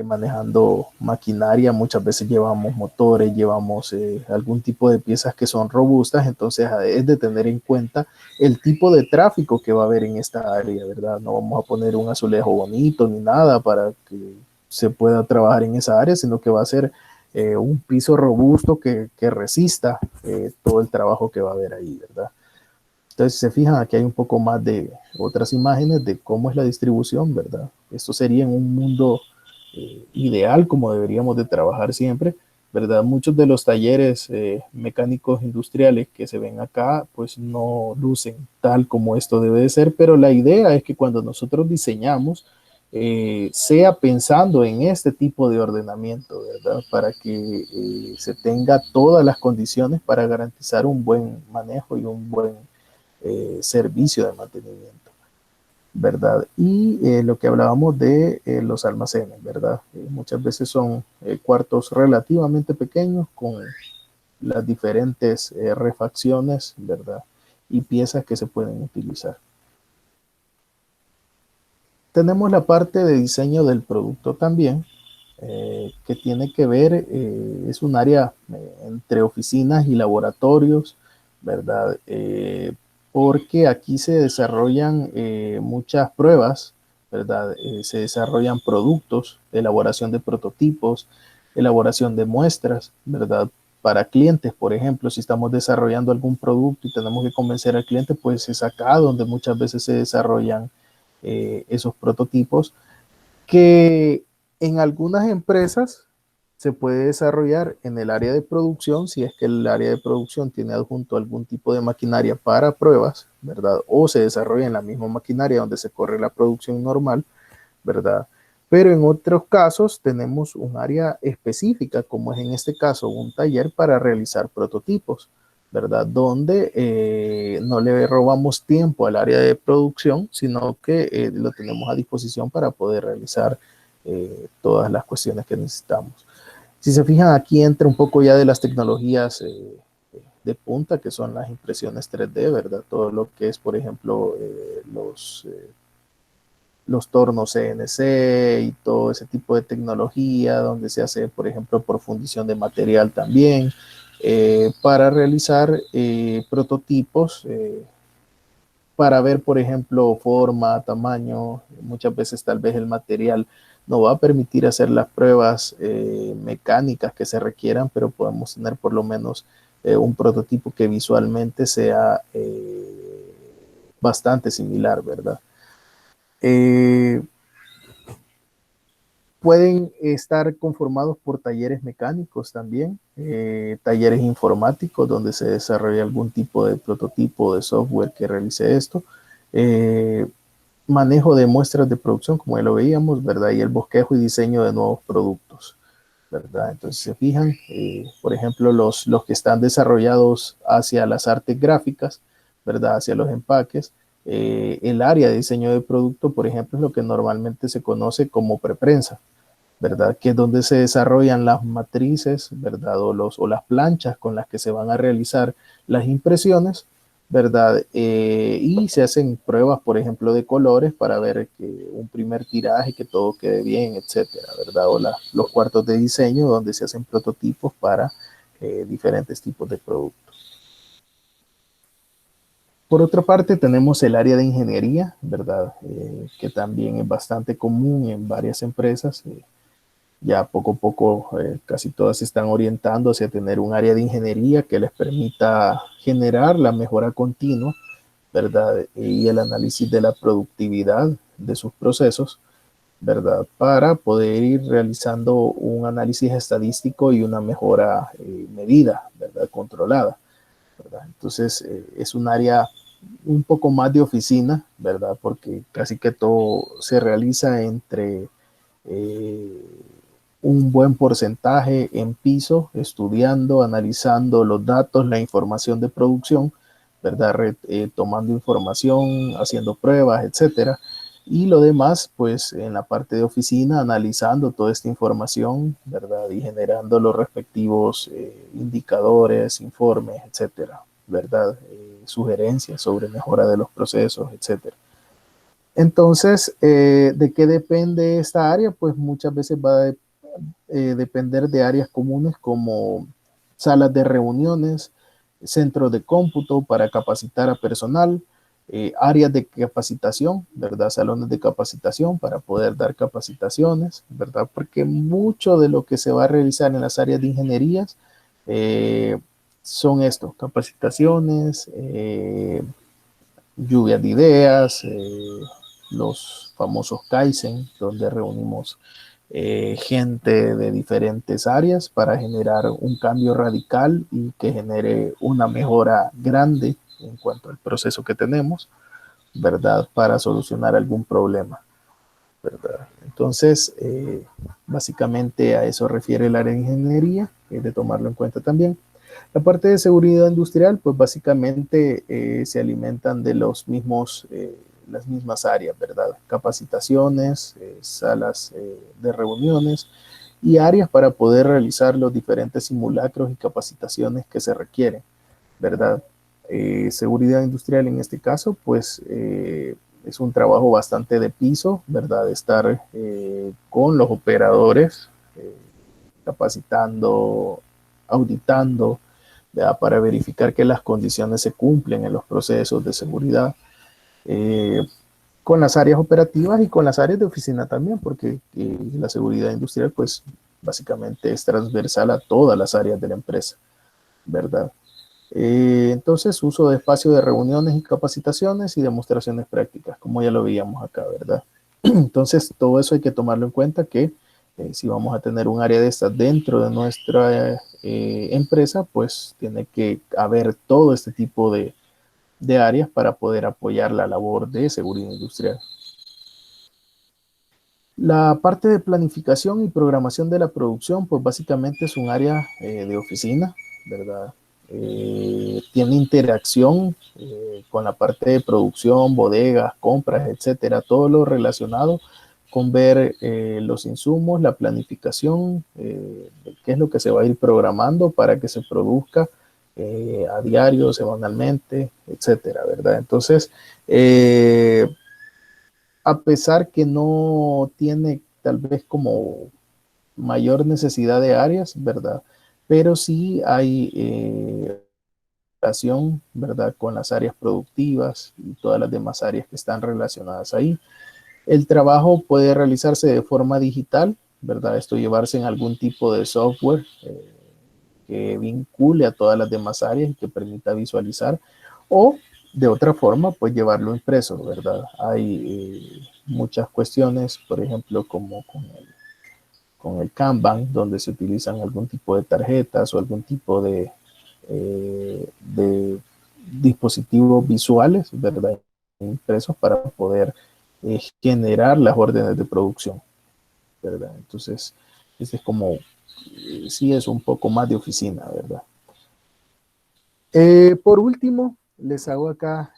manejando maquinaria, muchas veces llevamos motores, llevamos algún tipo de piezas que son robustas, entonces es de tener en cuenta el tipo de tráfico que va a haber en esta área, ¿verdad? No vamos a poner un azulejo bonito ni nada para que se pueda trabajar en esa área, sino que va a ser un piso robusto que resista todo el trabajo que va a haber ahí, ¿verdad? Entonces, si se fijan, aquí hay un poco más de otras imágenes de cómo es la distribución, ¿verdad? Esto sería en un mundo ideal, como deberíamos de trabajar siempre, ¿verdad? Muchos de los talleres mecánicos industriales que se ven acá, pues no lucen tal como esto debe de ser, pero la idea es que cuando nosotros diseñamos, sea pensando en este tipo de ordenamiento, ¿verdad? Para que se tenga todas las condiciones para garantizar un buen manejo y un buen servicio de mantenimiento, ¿verdad? Y lo que hablábamos de los almacenes, ¿verdad? Muchas veces son cuartos relativamente pequeños con las diferentes refacciones, ¿verdad? Y piezas que se pueden utilizar. Tenemos la parte de diseño del producto también, que tiene que ver, es un área entre oficinas y laboratorios, ¿verdad? Porque aquí se desarrollan muchas pruebas, ¿verdad? Se desarrollan productos, elaboración de prototipos, elaboración de muestras, ¿verdad? Para clientes, por ejemplo, si estamos desarrollando algún producto y tenemos que convencer al cliente, pues es acá donde muchas veces se desarrollan esos prototipos que en algunas empresas se puede desarrollar en el área de producción, si es que el área de producción tiene adjunto algún tipo de maquinaria para pruebas, ¿verdad? O se desarrolla en la misma maquinaria donde se corre la producción normal, ¿verdad? Pero en otros casos tenemos un área específica, como es en este caso un taller para realizar prototipos, ¿verdad? Donde no le robamos tiempo al área de producción, sino que lo tenemos a disposición para poder realizar todas las cuestiones que necesitamos. Si se fijan, aquí entra un poco ya de las tecnologías de punta, que son las impresiones 3D, ¿verdad? Todo lo que es, por ejemplo, los tornos CNC y todo ese tipo de tecnología, donde se hace, por ejemplo, por fundición de material también, para realizar prototipos, para ver, por ejemplo, forma, tamaño. Muchas veces tal vez el material no va a permitir hacer las pruebas mecánicas que se requieran, pero podemos tener por lo menos un prototipo que visualmente sea bastante similar, ¿verdad? Pueden estar conformados por talleres mecánicos también, talleres informáticos donde se desarrolla algún tipo de prototipo de software que realice esto, manejo de muestras de producción, como ya lo veíamos, ¿verdad? Y el bosquejo y diseño de nuevos productos, ¿verdad? Entonces, se fijan, por ejemplo, los que están desarrollados hacia las artes gráficas, ¿verdad? Hacia los empaques, el área de diseño de producto, por ejemplo, es lo que normalmente se conoce como preprensa, ¿verdad? Que es donde se desarrollan las matrices, ¿verdad? O las planchas con las que se van a realizar las impresiones, ¿verdad? Y se hacen pruebas, por ejemplo, de colores para ver que un primer tiraje, que todo quede bien, etcétera, ¿verdad? O los cuartos de diseño donde se hacen prototipos para diferentes tipos de productos. Por otra parte, tenemos el área de ingeniería, ¿verdad? Que también es bastante común en varias empresas. Ya poco a poco casi todas se están orientando hacia tener un área de ingeniería que les permita generar la mejora continua, ¿verdad? Y el análisis de la productividad de sus procesos, ¿verdad? Para poder ir realizando un análisis estadístico y una mejora medida, ¿verdad? Controlada, ¿verdad? Entonces es un área un poco más de oficina, ¿verdad? Porque casi que todo se realiza entre eh, un buen porcentaje en piso, estudiando, analizando los datos, la información de producción, ¿verdad? Tomando información, haciendo pruebas, etcétera. Y lo demás, pues en la parte de oficina, analizando toda esta información, ¿verdad? Y generando los respectivos indicadores, informes, etcétera, ¿verdad? Sugerencias sobre mejora de los procesos, etcétera. Entonces, ¿de qué depende esta área? Pues muchas veces va a depender de áreas comunes como salas de reuniones, centros de cómputo para capacitar a personal, áreas de capacitación, ¿verdad? Salones de capacitación para poder dar capacitaciones, ¿verdad? Porque mucho de lo que se va a realizar en las áreas de ingenierías son esto, capacitaciones, lluvias de ideas, los famosos Kaizen, donde reunimos gente de diferentes áreas para generar un cambio radical y que genere una mejora grande en cuanto al proceso que tenemos, ¿verdad? Para solucionar algún problema, ¿verdad? Entonces, básicamente a eso refiere el área de ingeniería, de tomarlo en cuenta también. La parte de seguridad industrial, pues básicamente se alimentan de los mismos, las mismas áreas, ¿verdad? Capacitaciones, salas de reuniones y áreas para poder realizar los diferentes simulacros y capacitaciones que se requieren, ¿verdad? Seguridad industrial en este caso, pues es un trabajo bastante de piso, ¿verdad? Estar con los operadores, capacitando, auditando, ¿verdad? Para verificar que las condiciones se cumplen en los procesos de seguridad, eh, con las áreas operativas y con las áreas de oficina también, porque la seguridad industrial, pues básicamente es transversal a todas las áreas de la empresa, ¿verdad? Entonces, uso de espacio de reuniones y capacitaciones y demostraciones prácticas, como ya lo veíamos acá, ¿verdad? Entonces, todo eso hay que tomarlo en cuenta que si vamos a tener un área de estas dentro de nuestra empresa, pues tiene que haber todo este tipo de áreas para poder apoyar la labor de seguridad industrial. La parte de planificación y programación de la producción, pues básicamente es un área de oficina, ¿verdad? Tiene interacción con la parte de producción, bodegas, compras, etcétera, todo lo relacionado con ver los insumos, la planificación, qué es lo que se va a ir programando para que se produzca a diario, semanalmente, etcétera, ¿verdad? Entonces, a pesar que no tiene tal vez como mayor necesidad de áreas, ¿verdad? Pero sí hay relación, ¿verdad? Con las áreas productivas y todas las demás áreas que están relacionadas ahí. El trabajo puede realizarse de forma digital, ¿verdad? Esto llevarse en algún tipo de software que vincule a todas las demás áreas y que permita visualizar, o de otra forma, pues llevarlo impreso, ¿verdad? Hay muchas cuestiones, por ejemplo, como con el Kanban, donde se utilizan algún tipo de tarjetas o algún tipo de dispositivos visuales, ¿verdad? Impresos para poder generar las órdenes de producción, ¿verdad? Entonces, este es como, sí es un poco más de oficina, ¿verdad? Por último, les hago acá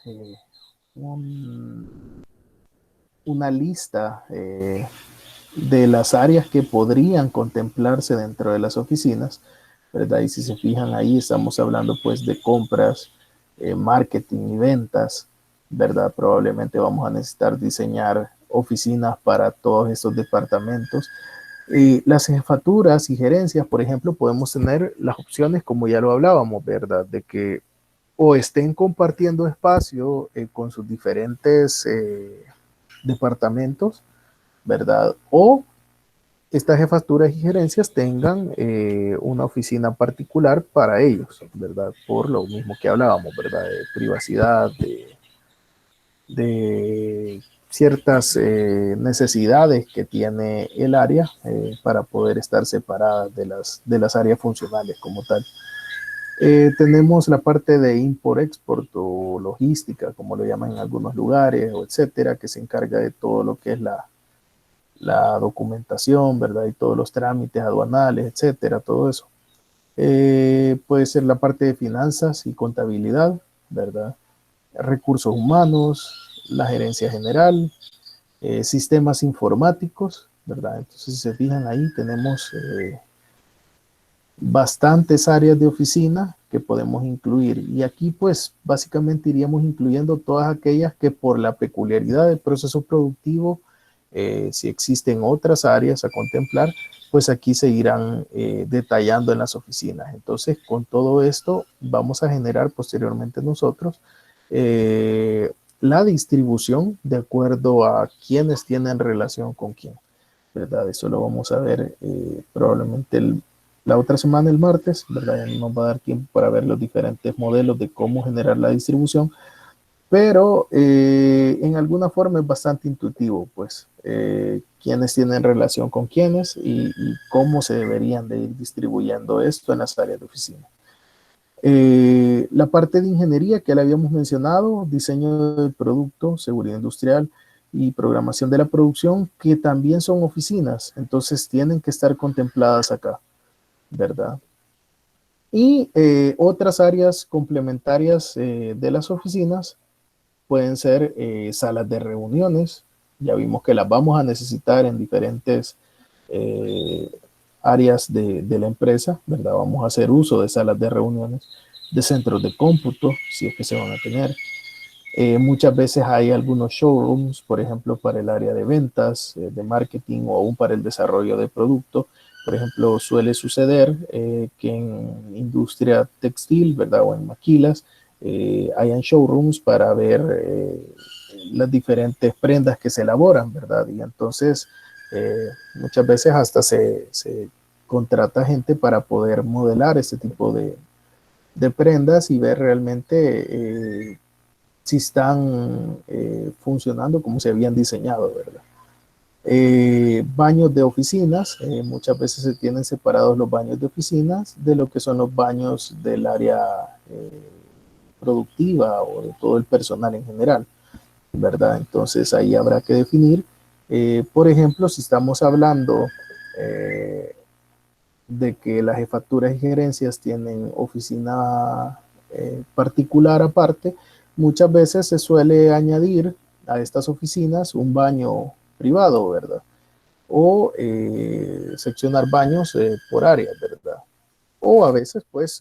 una lista de las áreas que podrían contemplarse dentro de las oficinas, ¿verdad? Y si se fijan ahí, estamos hablando pues de compras, marketing y ventas, ¿verdad? Probablemente vamos a necesitar diseñar oficinas para todos estos departamentos. Y las jefaturas y gerencias, por ejemplo, podemos tener las opciones, como ya lo hablábamos, ¿verdad? De que o estén compartiendo espacio con sus diferentes departamentos, ¿verdad? O estas jefaturas y gerencias tengan una oficina particular para ellos, ¿verdad? Por lo mismo que hablábamos, ¿verdad? De privacidad, de ciertas necesidades que tiene el área para poder estar separadas de las áreas funcionales como tal. Tenemos la parte de import-export o logística, como lo llaman en algunos lugares, o etcétera, que se encarga de todo lo que es la documentación, ¿verdad? Y todos los trámites aduanales, etcétera, todo eso. Puede ser la parte de finanzas y contabilidad, ¿verdad? Recursos humanos, la gerencia general, sistemas informáticos, ¿verdad? Entonces, si se fijan ahí, tenemos bastantes áreas de oficina que podemos incluir. Y aquí, pues, básicamente iríamos incluyendo todas aquellas que por la peculiaridad del proceso productivo, si existen otras áreas a contemplar, pues aquí se irán detallando en las oficinas. Entonces, con todo esto, vamos a generar posteriormente nosotros la distribución de acuerdo a quiénes tienen relación con quién, ¿verdad? Eso lo vamos a ver probablemente la otra semana, el martes, ¿verdad? Ya nos va a dar tiempo para ver los diferentes modelos de cómo generar la distribución, pero en alguna forma es bastante intuitivo, pues, quiénes tienen relación con quiénes y cómo se deberían de ir distribuyendo esto en las áreas de oficina. La parte de ingeniería que le habíamos mencionado, diseño del producto, seguridad industrial y programación de la producción, que también son oficinas, entonces tienen que estar contempladas acá, ¿verdad? Y otras áreas complementarias de las oficinas pueden ser salas de reuniones. Ya vimos que las vamos a necesitar en diferentes eh, áreas de la empresa, ¿verdad? Vamos a hacer uso de salas de reuniones, de centros de cómputo, si es que se van a tener. Muchas veces hay algunos showrooms, por ejemplo, para el área de ventas, de marketing o aún para el desarrollo de producto. Por ejemplo, suele suceder que en industria textil, ¿verdad? O en maquilas, hayan showrooms para ver las diferentes prendas que se elaboran, ¿verdad? Y entonces muchas veces hasta se contrata gente para poder modelar este tipo de prendas y ver realmente si están funcionando como se habían diseñado, ¿verdad? Baños de oficinas, muchas veces se tienen separados los baños de oficinas de lo que son los baños del área productiva o de todo el personal en general, ¿verdad? Entonces ahí habrá que definir, por ejemplo, si estamos hablando de que las jefaturas y gerencias tienen oficina particular aparte, muchas veces se suele añadir a estas oficinas un baño privado, ¿verdad? O seccionar baños por área, ¿verdad? O a veces, pues,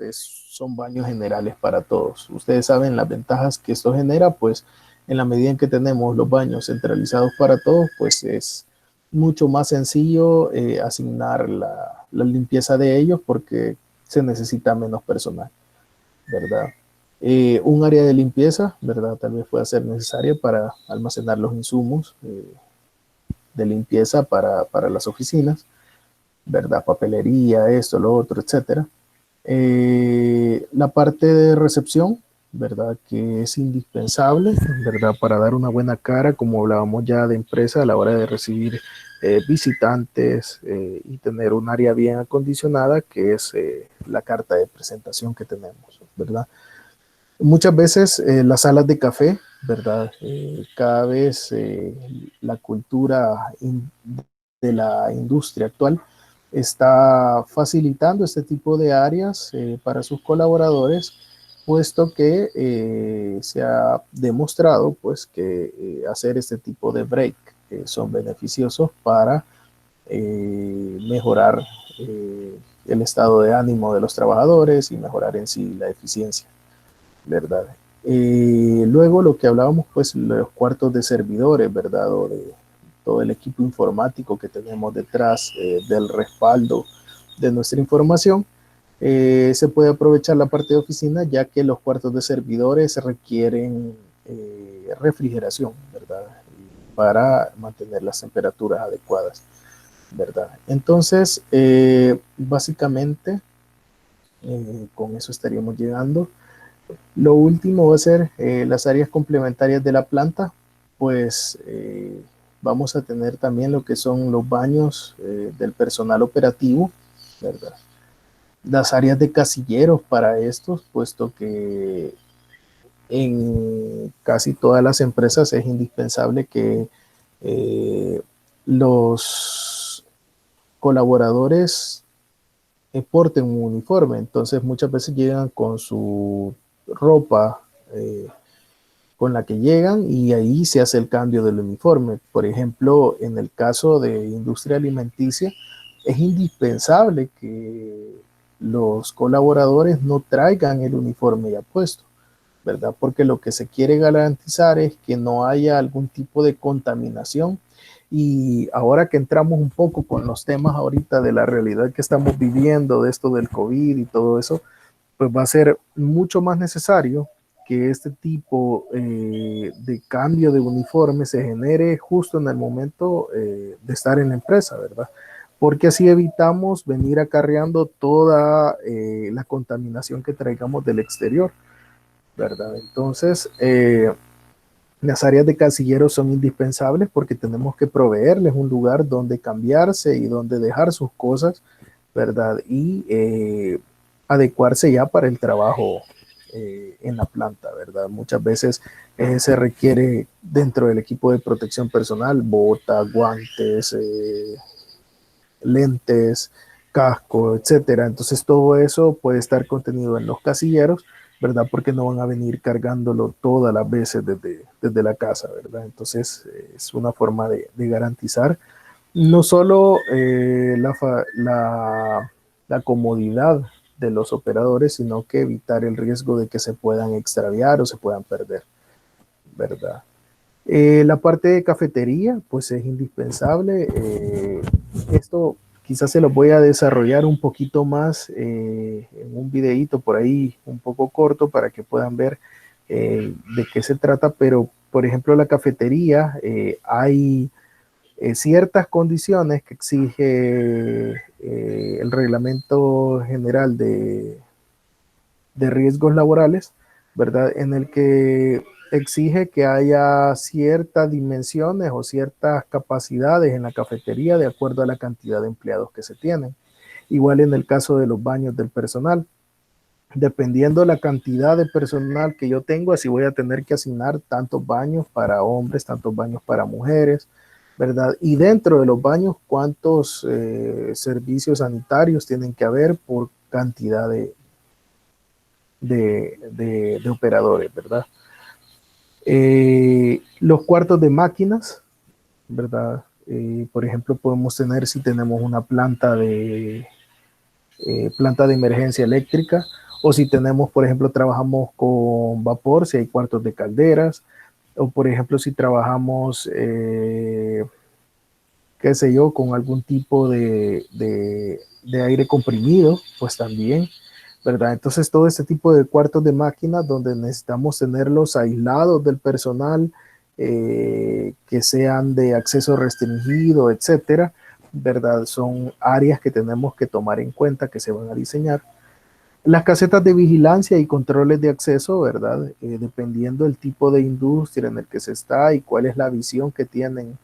son baños generales para todos. Ustedes saben las ventajas que esto genera, pues, en la medida en que tenemos los baños centralizados para todos, pues es mucho más sencillo asignar la limpieza de ellos porque se necesita menos personal, ¿verdad? Un área de limpieza, ¿verdad? Tal vez pueda ser necesaria para almacenar los insumos de limpieza para las oficinas, ¿verdad? Papelería, esto, lo otro, etcétera. La parte de recepción, ¿verdad? Que es indispensable, ¿verdad? Para dar una buena cara, como hablábamos ya de empresa, a la hora de recibir visitantes y tener un área bien acondicionada, que es la carta de presentación que tenemos, ¿verdad? Muchas veces las salas de café, ¿verdad? Cada vez la cultura de la industria actual está facilitando este tipo de áreas para sus colaboradores, puesto que se ha demostrado pues, que hacer este tipo de break son beneficiosos para mejorar el estado de ánimo de los trabajadores y mejorar en sí la eficiencia, ¿verdad? Luego lo que hablábamos, pues los cuartos de servidores, ¿verdad? O de todo el equipo informático que tenemos detrás del respaldo de nuestra información. Se puede aprovechar la parte de oficina ya que los cuartos de servidores requieren refrigeración, ¿verdad? Para mantener las temperaturas adecuadas. ¿verdad? Entonces, básicamente, con eso estaríamos llegando. Lo último va a ser las áreas complementarias de la planta, pues vamos a tener también lo que son los baños del personal operativo, ¿verdad? Las áreas de casilleros para estos, puesto que en casi todas las empresas es indispensable que los colaboradores porten un uniforme, entonces muchas veces llegan con su ropa con la que llegan y ahí se hace el cambio del uniforme. Por ejemplo, en el caso de industria alimenticia, es indispensable que los colaboradores no traigan el uniforme ya puesto, ¿verdad? Porque lo que se quiere garantizar es que no haya algún tipo de contaminación. Y ahora que entramos un poco con los temas ahorita de la realidad que estamos viviendo, de esto del COVID y todo eso, pues va a ser mucho más necesario que este tipo de cambio de uniforme se genere justo en el momento de estar en la empresa, ¿verdad? Porque así evitamos venir acarreando toda la contaminación que traigamos del exterior, ¿verdad? Entonces, las áreas de casilleros son indispensables porque tenemos que proveerles un lugar donde cambiarse y donde dejar sus cosas, ¿verdad? Y adecuarse ya para el trabajo en la planta, ¿verdad? Muchas veces se requiere dentro del equipo de protección personal, botas, guantes, lentes, casco, etcétera. Entonces todo eso puede estar contenido en los casilleros, ¿verdad? Porque no van a venir cargándolo todas las veces desde la casa, ¿verdad? Entonces es una forma de garantizar no solo la comodidad de los operadores, sino que evitar el riesgo de que se puedan extraviar o se puedan perder, ¿verdad? La parte de cafetería, pues es indispensable. Esto quizás se lo voy a desarrollar un poquito más en un videíto por ahí un poco corto para que puedan ver de qué se trata, pero por ejemplo la cafetería hay ciertas condiciones que exige el Reglamento General de Riesgos Laborales, ¿verdad? En el que exige que haya ciertas dimensiones o ciertas capacidades en la cafetería de acuerdo a la cantidad de empleados que se tienen. Igual en el caso de los baños del personal. Dependiendo la cantidad de personal que yo tengo, así voy a tener que asignar tantos baños para hombres, tantos baños para mujeres, ¿verdad? Y dentro de los baños, cuántos servicios sanitarios tienen que haber por cantidad de operadores, ¿verdad? Los cuartos de máquinas, ¿verdad? Por ejemplo, podemos tener, si tenemos una planta de emergencia eléctrica, o si tenemos, por ejemplo, trabajamos con vapor, si hay cuartos de calderas, o por ejemplo, si trabajamos, qué sé yo, con algún tipo de aire comprimido, pues también, ¿verdad? Entonces, todo este tipo de cuartos de máquinas donde necesitamos tenerlos aislados del personal, que sean de acceso restringido, etcétera, ¿verdad? Son áreas que tenemos que tomar en cuenta, que se van a diseñar. Las casetas de vigilancia y controles de acceso, ¿verdad? Dependiendo del tipo de industria en el que se está y cuál es la visión que tienen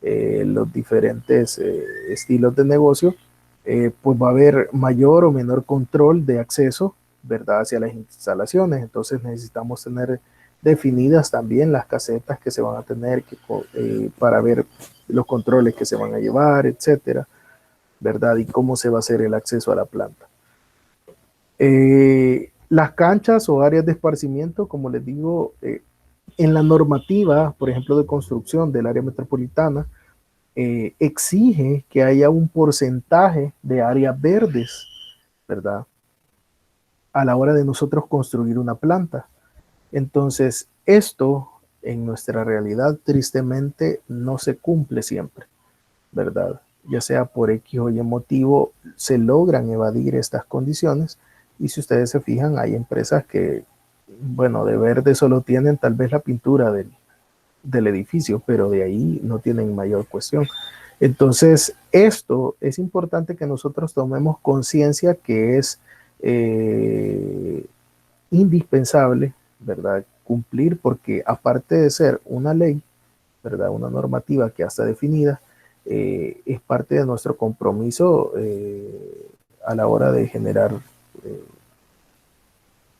los diferentes estilos de negocio, pues va a haber mayor o menor control de acceso, ¿verdad? Hacia las instalaciones. Entonces necesitamos tener definidas también las casetas que se van a tener para ver los controles que se van a llevar, etcétera, ¿verdad? Y cómo se va a hacer el acceso a la planta. Las canchas o áreas de esparcimiento, como les digo, en la normativa, por ejemplo, de construcción del área metropolitana, exige que haya un porcentaje de áreas verdes, ¿verdad? A la hora de nosotros construir una planta. Entonces, esto en nuestra realidad tristemente no se cumple siempre, ¿verdad? Ya sea por X o Y motivo, se logran evadir estas condiciones. Y si ustedes se fijan, hay empresas que, bueno, de verde solo tienen tal vez la pintura del edificio, pero de ahí no tienen mayor cuestión. Entonces, esto es importante que nosotros tomemos conciencia que es indispensable, ¿verdad? Cumplir, porque aparte de ser una ley, ¿verdad? Una normativa que ya está definida, es parte de nuestro compromiso a la hora de generar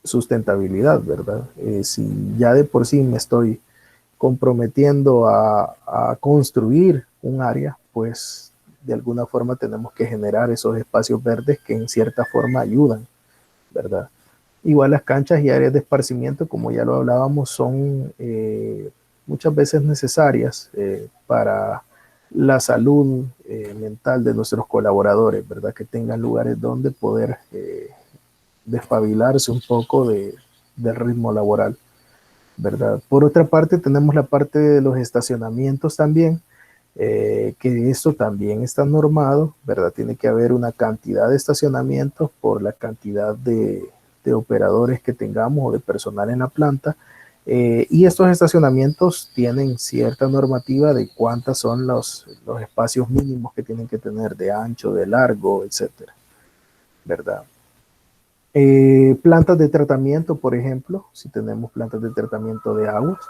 sustentabilidad, ¿verdad? Si ya de por sí me estoy comprometiendo a construir un área, pues de alguna forma tenemos que generar esos espacios verdes que en cierta forma ayudan, ¿verdad? Igual las canchas y áreas de esparcimiento, como ya lo hablábamos, son muchas veces necesarias para la salud mental de nuestros colaboradores, ¿verdad? Que tengan lugares donde poder despabilarse un poco del ritmo laboral, ¿verdad? Por otra parte, tenemos la parte de los estacionamientos también, que esto también está normado, ¿verdad? Tiene que haber una cantidad de estacionamientos por la cantidad de operadores que tengamos o de personal en la planta. Y estos estacionamientos tienen cierta normativa de cuántas son los espacios mínimos que tienen que tener de ancho, de largo, etcétera, ¿verdad? Plantas de tratamiento, por ejemplo, si tenemos plantas de tratamiento de aguas,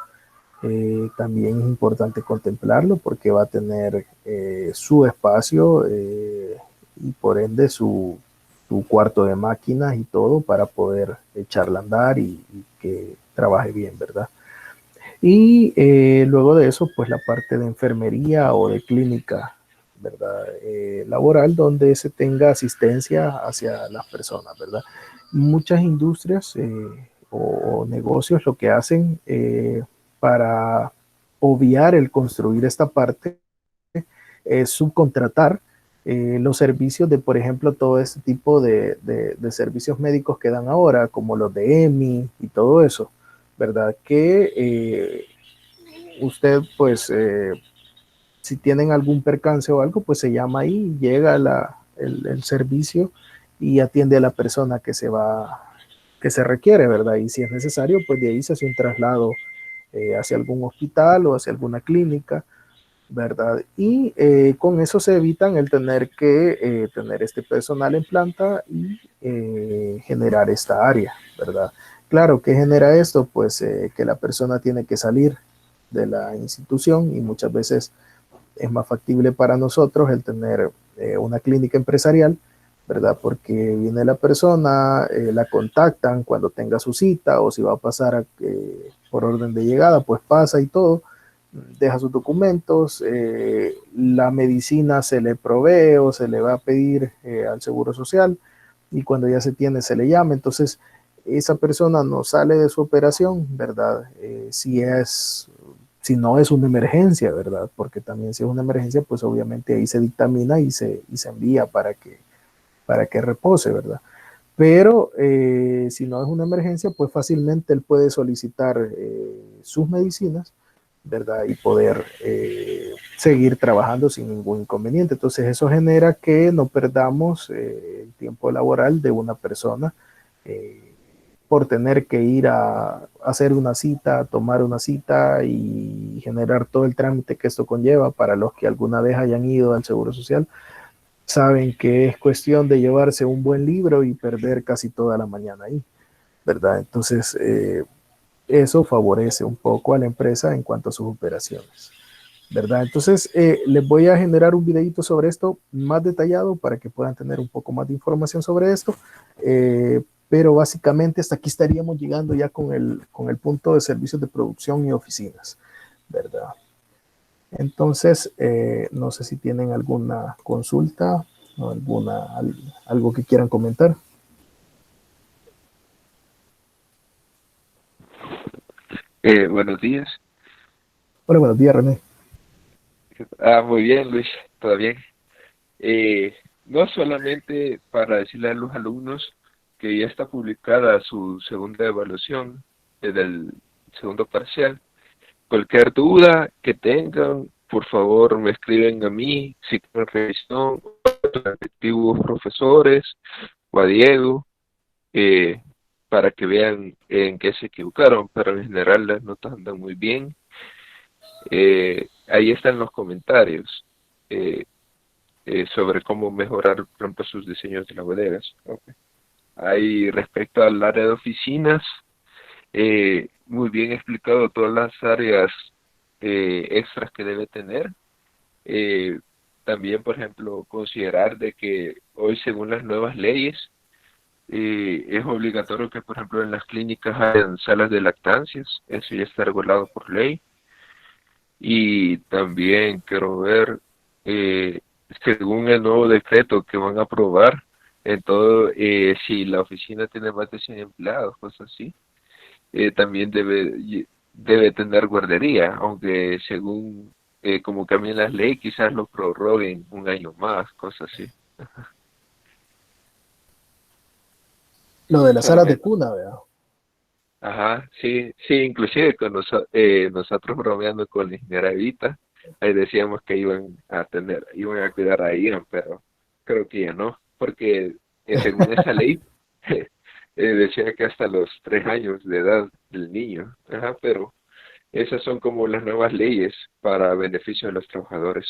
también es importante contemplarlo porque va a tener su espacio y por ende su cuarto de máquinas y todo para poder echarla a andar y que trabaje bien, ¿verdad? Y luego de eso, pues la parte de enfermería o de clínica, ¿verdad? Laboral, donde se tenga asistencia hacia las personas, ¿verdad? Muchas industrias o negocios lo que hacen para obviar el construir esta parte es subcontratar los servicios de, por ejemplo, todo este tipo de servicios médicos que dan ahora, como los de EMI y todo eso, ¿verdad? Que usted, pues, si tienen algún percance o algo, pues se llama ahí, llega el servicio y atiende a la persona que se requiere, ¿verdad? Y si es necesario, pues de ahí se hace un traslado hacia algún hospital o hacia alguna clínica, ¿verdad? Y con eso se evitan el tener que tener este personal en planta y generar esta área, ¿verdad? Claro, ¿qué genera esto? Pues que la persona tiene que salir de la institución y muchas veces es más factible para nosotros el tener una clínica empresarial, ¿verdad? Porque viene la persona, la contactan cuando tenga su cita o si va a pasar por orden de llegada, pues pasa y todo, deja sus documentos, la medicina se le provee o se le va a pedir al Seguro Social y cuando ya se tiene se le llama, entonces esa persona no sale de su operación, ¿verdad? Si no es una emergencia, ¿verdad? Porque también si es una emergencia, pues obviamente ahí se dictamina y se envía para que repose, ¿verdad? Pero si no es una emergencia, pues fácilmente él puede solicitar sus medicinas, ¿verdad? Y poder seguir trabajando sin ningún inconveniente. Entonces eso genera que no perdamos el tiempo laboral de una persona por tener que ir a hacer una cita, tomar una cita y generar todo el trámite que esto conlleva. Para los que alguna vez hayan ido al Seguro Social, saben que es cuestión de llevarse un buen libro y perder casi toda la mañana ahí, ¿verdad? Entonces, eso favorece un poco a la empresa en cuanto a sus operaciones, ¿verdad? Entonces, les voy a generar un videito sobre esto más detallado para que puedan tener un poco más de información sobre esto. Pero básicamente hasta aquí estaríamos llegando ya con el punto de servicios de producción y oficinas, ¿verdad? Entonces, no sé si tienen alguna consulta o algo que quieran comentar. Buenos días. Hola, buenos días, René. Muy bien, Luis, todo bien. No solamente para decirle a los alumnos que ya está publicada su segunda evaluación del segundo parcial. Cualquier duda que tengan, por favor me escriben a mí, si quieren revisión, a sus respectivos profesores o a Diego, eh, para que vean en qué se equivocaron, pero en general las notas andan muy bien. Ahí están los comentarios sobre cómo mejorar, por ejemplo, sus diseños de las bodegas. Okay. Ahí respecto al área de oficinas, muy bien explicado todas las áreas extras que debe tener. Eh, También, por ejemplo, considerar de que hoy, según las nuevas leyes, es obligatorio que, por ejemplo, en las clínicas hayan salas de lactancias. Eso ya está regulado por ley. Y también quiero ver, eh, según el nuevo decreto que van a aprobar, en todo, si la oficina tiene más de 100 empleados, cosas así, también debe tener guardería, aunque según como cambian las leyes, quizás lo prorroguen un año más, cosas así. Lo de las aras de Solamente. cuna, ¿verdad? Ajá, sí, sí, inclusive con nosotros bromeando con la ingeniera Evita, ahí decíamos que iban a cuidar a Ian, pero creo que ya no, porque según esa ley decía que hasta los 3 años de edad del niño, ajá, pero esas son como las nuevas leyes para beneficio de los trabajadores.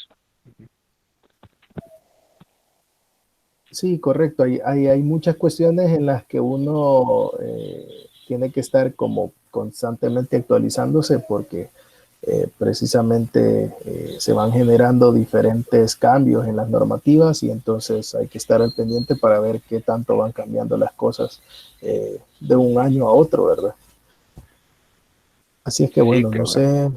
Sí, correcto. Hay muchas cuestiones en las que uno tiene que estar como constantemente actualizándose porque precisamente se van generando diferentes cambios en las normativas y entonces hay que estar al pendiente para ver qué tanto van cambiando las cosas de un año a otro, ¿verdad? Así es que Sí, bueno, que no va. sé.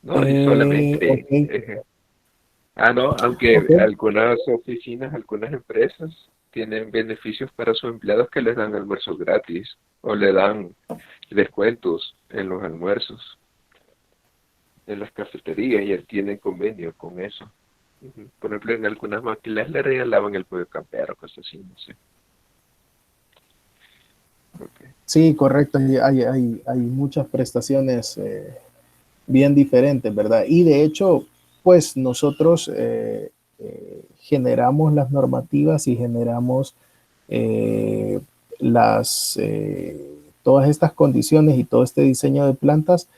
No, y solamente, Ok, no, aunque ok. algunas oficinas, algunas empresas tienen beneficios para sus empleados que les dan almuerzos gratis o le dan descuentos en los almuerzos, en las cafeterías y tienen convenio con eso. Ujú. Por ejemplo, en algunas máquinas le regalaban el pollo campero, cosas así, no sé. Okay. Sí, correcto. Hay muchas prestaciones bien diferentes, ¿verdad? Y de hecho, pues nosotros generamos las normativas y generamos eh, todas estas condiciones y todo este diseño de plantas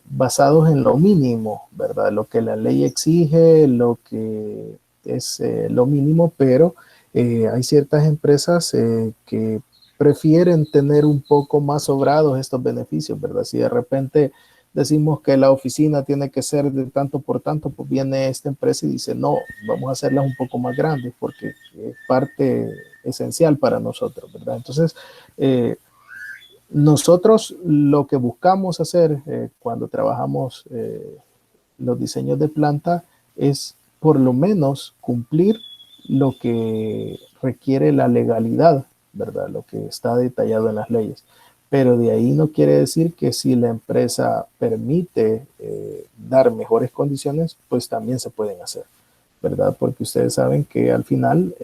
basados en lo mínimo, ¿verdad? Lo que la ley exige, lo que es lo mínimo, pero hay ciertas empresas que prefieren tener un poco más sobrados estos beneficios, ¿verdad? Si de repente decimos que la oficina tiene que ser de tanto por tanto, pues viene esta empresa y dice, no, vamos a hacerlas un poco más grandes porque es parte esencial para nosotros, ¿verdad? Entonces, nosotros lo que buscamos hacer cuando trabajamos los diseños de planta es por lo menos cumplir lo que requiere la legalidad, ¿verdad? Lo que está detallado en las leyes. Pero de ahí no quiere decir que si la empresa permite dar mejores condiciones, pues también se pueden hacer, ¿verdad? Porque ustedes saben que al final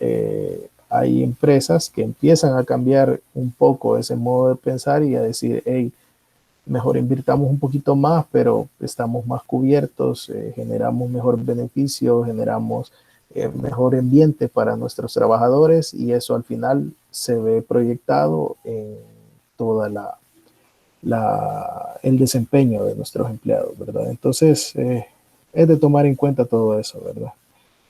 hay empresas que empiezan a cambiar un poco ese modo de pensar y a decir, hey, mejor invirtamos un poquito más, pero estamos más cubiertos, generamos mejor beneficio, generamos mejor ambiente para nuestros trabajadores y eso al final se ve proyectado en toda el desempeño de nuestros empleados, ¿verdad? Entonces, es de tomar en cuenta todo eso, ¿verdad?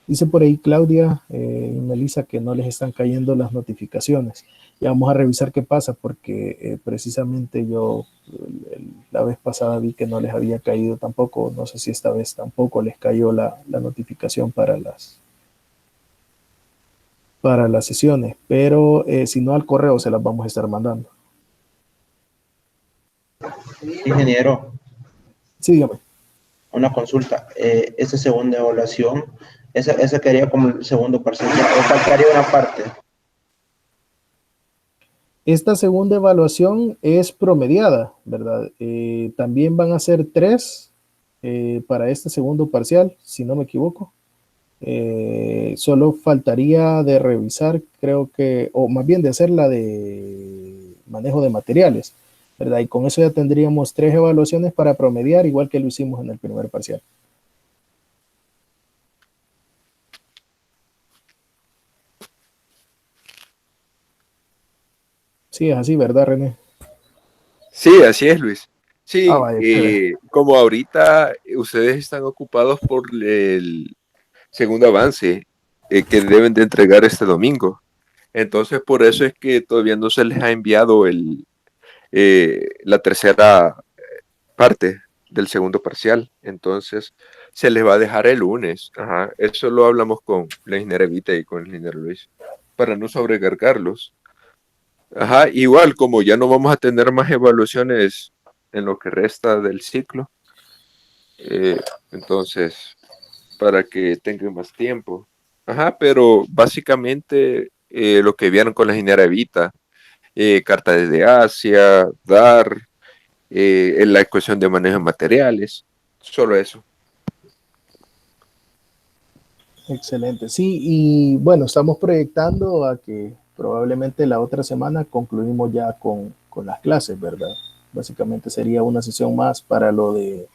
Dice por ahí Claudia y Melissa que no les están cayendo las notificaciones. Ya vamos a revisar qué pasa porque precisamente yo la vez pasada vi que no les había caído tampoco. No sé si esta vez tampoco les cayó la notificación para las sesiones, pero si no al correo se las vamos a estar mandando. Ingeniero, Sí, dígame. una consulta. Esa segunda evaluación, esa quedaría como el segundo parcial, o faltaría una parte. Esta segunda evaluación es promediada, ¿verdad? También van a ser 3 para este segundo parcial, si no me equivoco. Solo faltaría de revisar, creo que, o más bien de hacer la de manejo de materiales, ¿verdad? Y con eso ya tendríamos 3 evaluaciones para promediar, igual que lo hicimos en el primer parcial. Sí, es así, ¿verdad, René? Sí, así es, Luis. Ah, Sí, vaya, chévere. como ahorita ustedes están ocupados por el segundo avance que deben de entregar este domingo. Entonces, por eso es que todavía no se les ha enviado la tercera parte del segundo parcial. Entonces, se les va a dejar el lunes. Ajá. Eso lo hablamos con la ingeniera Evita y con el ingeniero Luis, para no sobrecargarlos. Ajá, igual como ya no vamos a tener más evaluaciones en lo que resta del ciclo, eh, entonces, para que tengan más tiempo. Ajá, pero básicamente lo que vieron con la ingeniera Evita, carta desde Asia, DAR, en la ecuación de manejo de materiales, solo eso. Excelente. Sí, y bueno, estamos proyectando a que probablemente la otra semana concluimos ya con las clases, ¿verdad? Básicamente sería una sesión más para lo de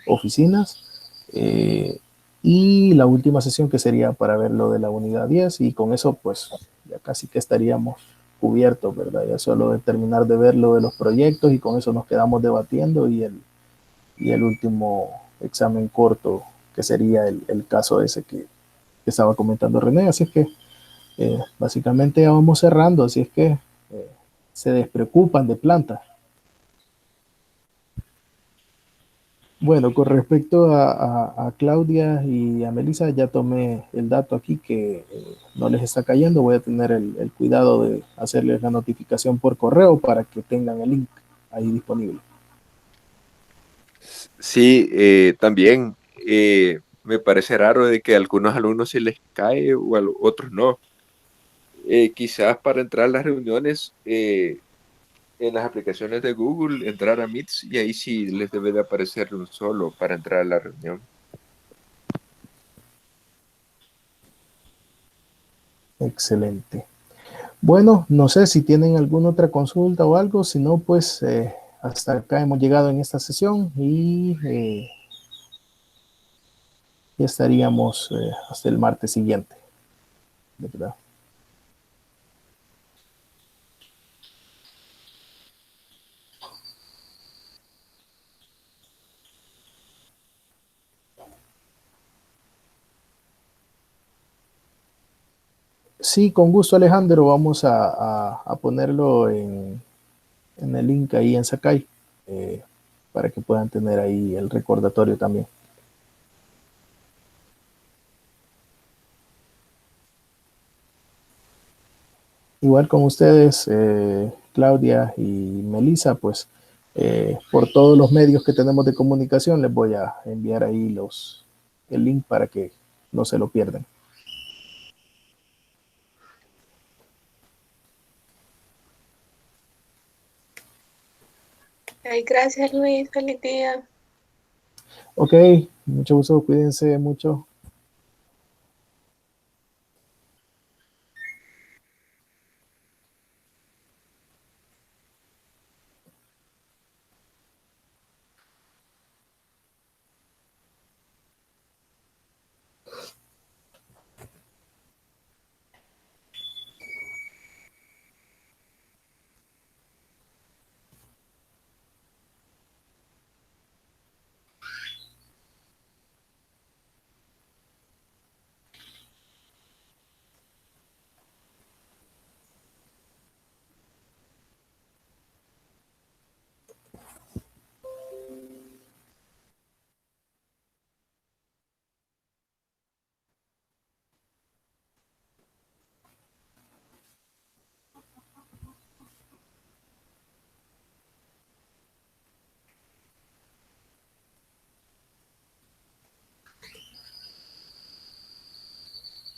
oficinas eh, y la última sesión que sería para ver lo de la unidad 10 y con eso pues ya casi que estaríamos cubiertos, ¿verdad? Ya solo de terminar de ver lo de los proyectos y con eso nos quedamos debatiendo y el último examen corto que sería el caso ese que estaba comentando René, así es que básicamente ya vamos cerrando, así es que se despreocupan de planta. Bueno, con respecto a Claudia y a Melissa, ya tomé el dato aquí que no les está cayendo. Voy a tener el cuidado de hacerles la notificación por correo para que tengan el link ahí disponible. Sí, también me parece raro de que a algunos alumnos se les cae o a otros no. Quizás para entrar a las reuniones en las aplicaciones de Google, entrar a Meets y ahí sí les debe de aparecer un solo para entrar a la reunión. Excelente. Bueno, no sé si tienen alguna otra consulta o algo, si no, pues hasta acá hemos llegado en esta sesión y ya estaríamos hasta el martes siguiente, ¿verdad? Sí, con gusto Alejandro, vamos a ponerlo en el link ahí en Sakai para que puedan tener ahí el recordatorio también. Igual con ustedes, Claudia y Melissa, pues por todos los medios que tenemos de comunicación les voy a enviar ahí el link para que no se lo pierdan. Ay, gracias Luis, feliz día. Ok, mucho gusto, cuídense mucho.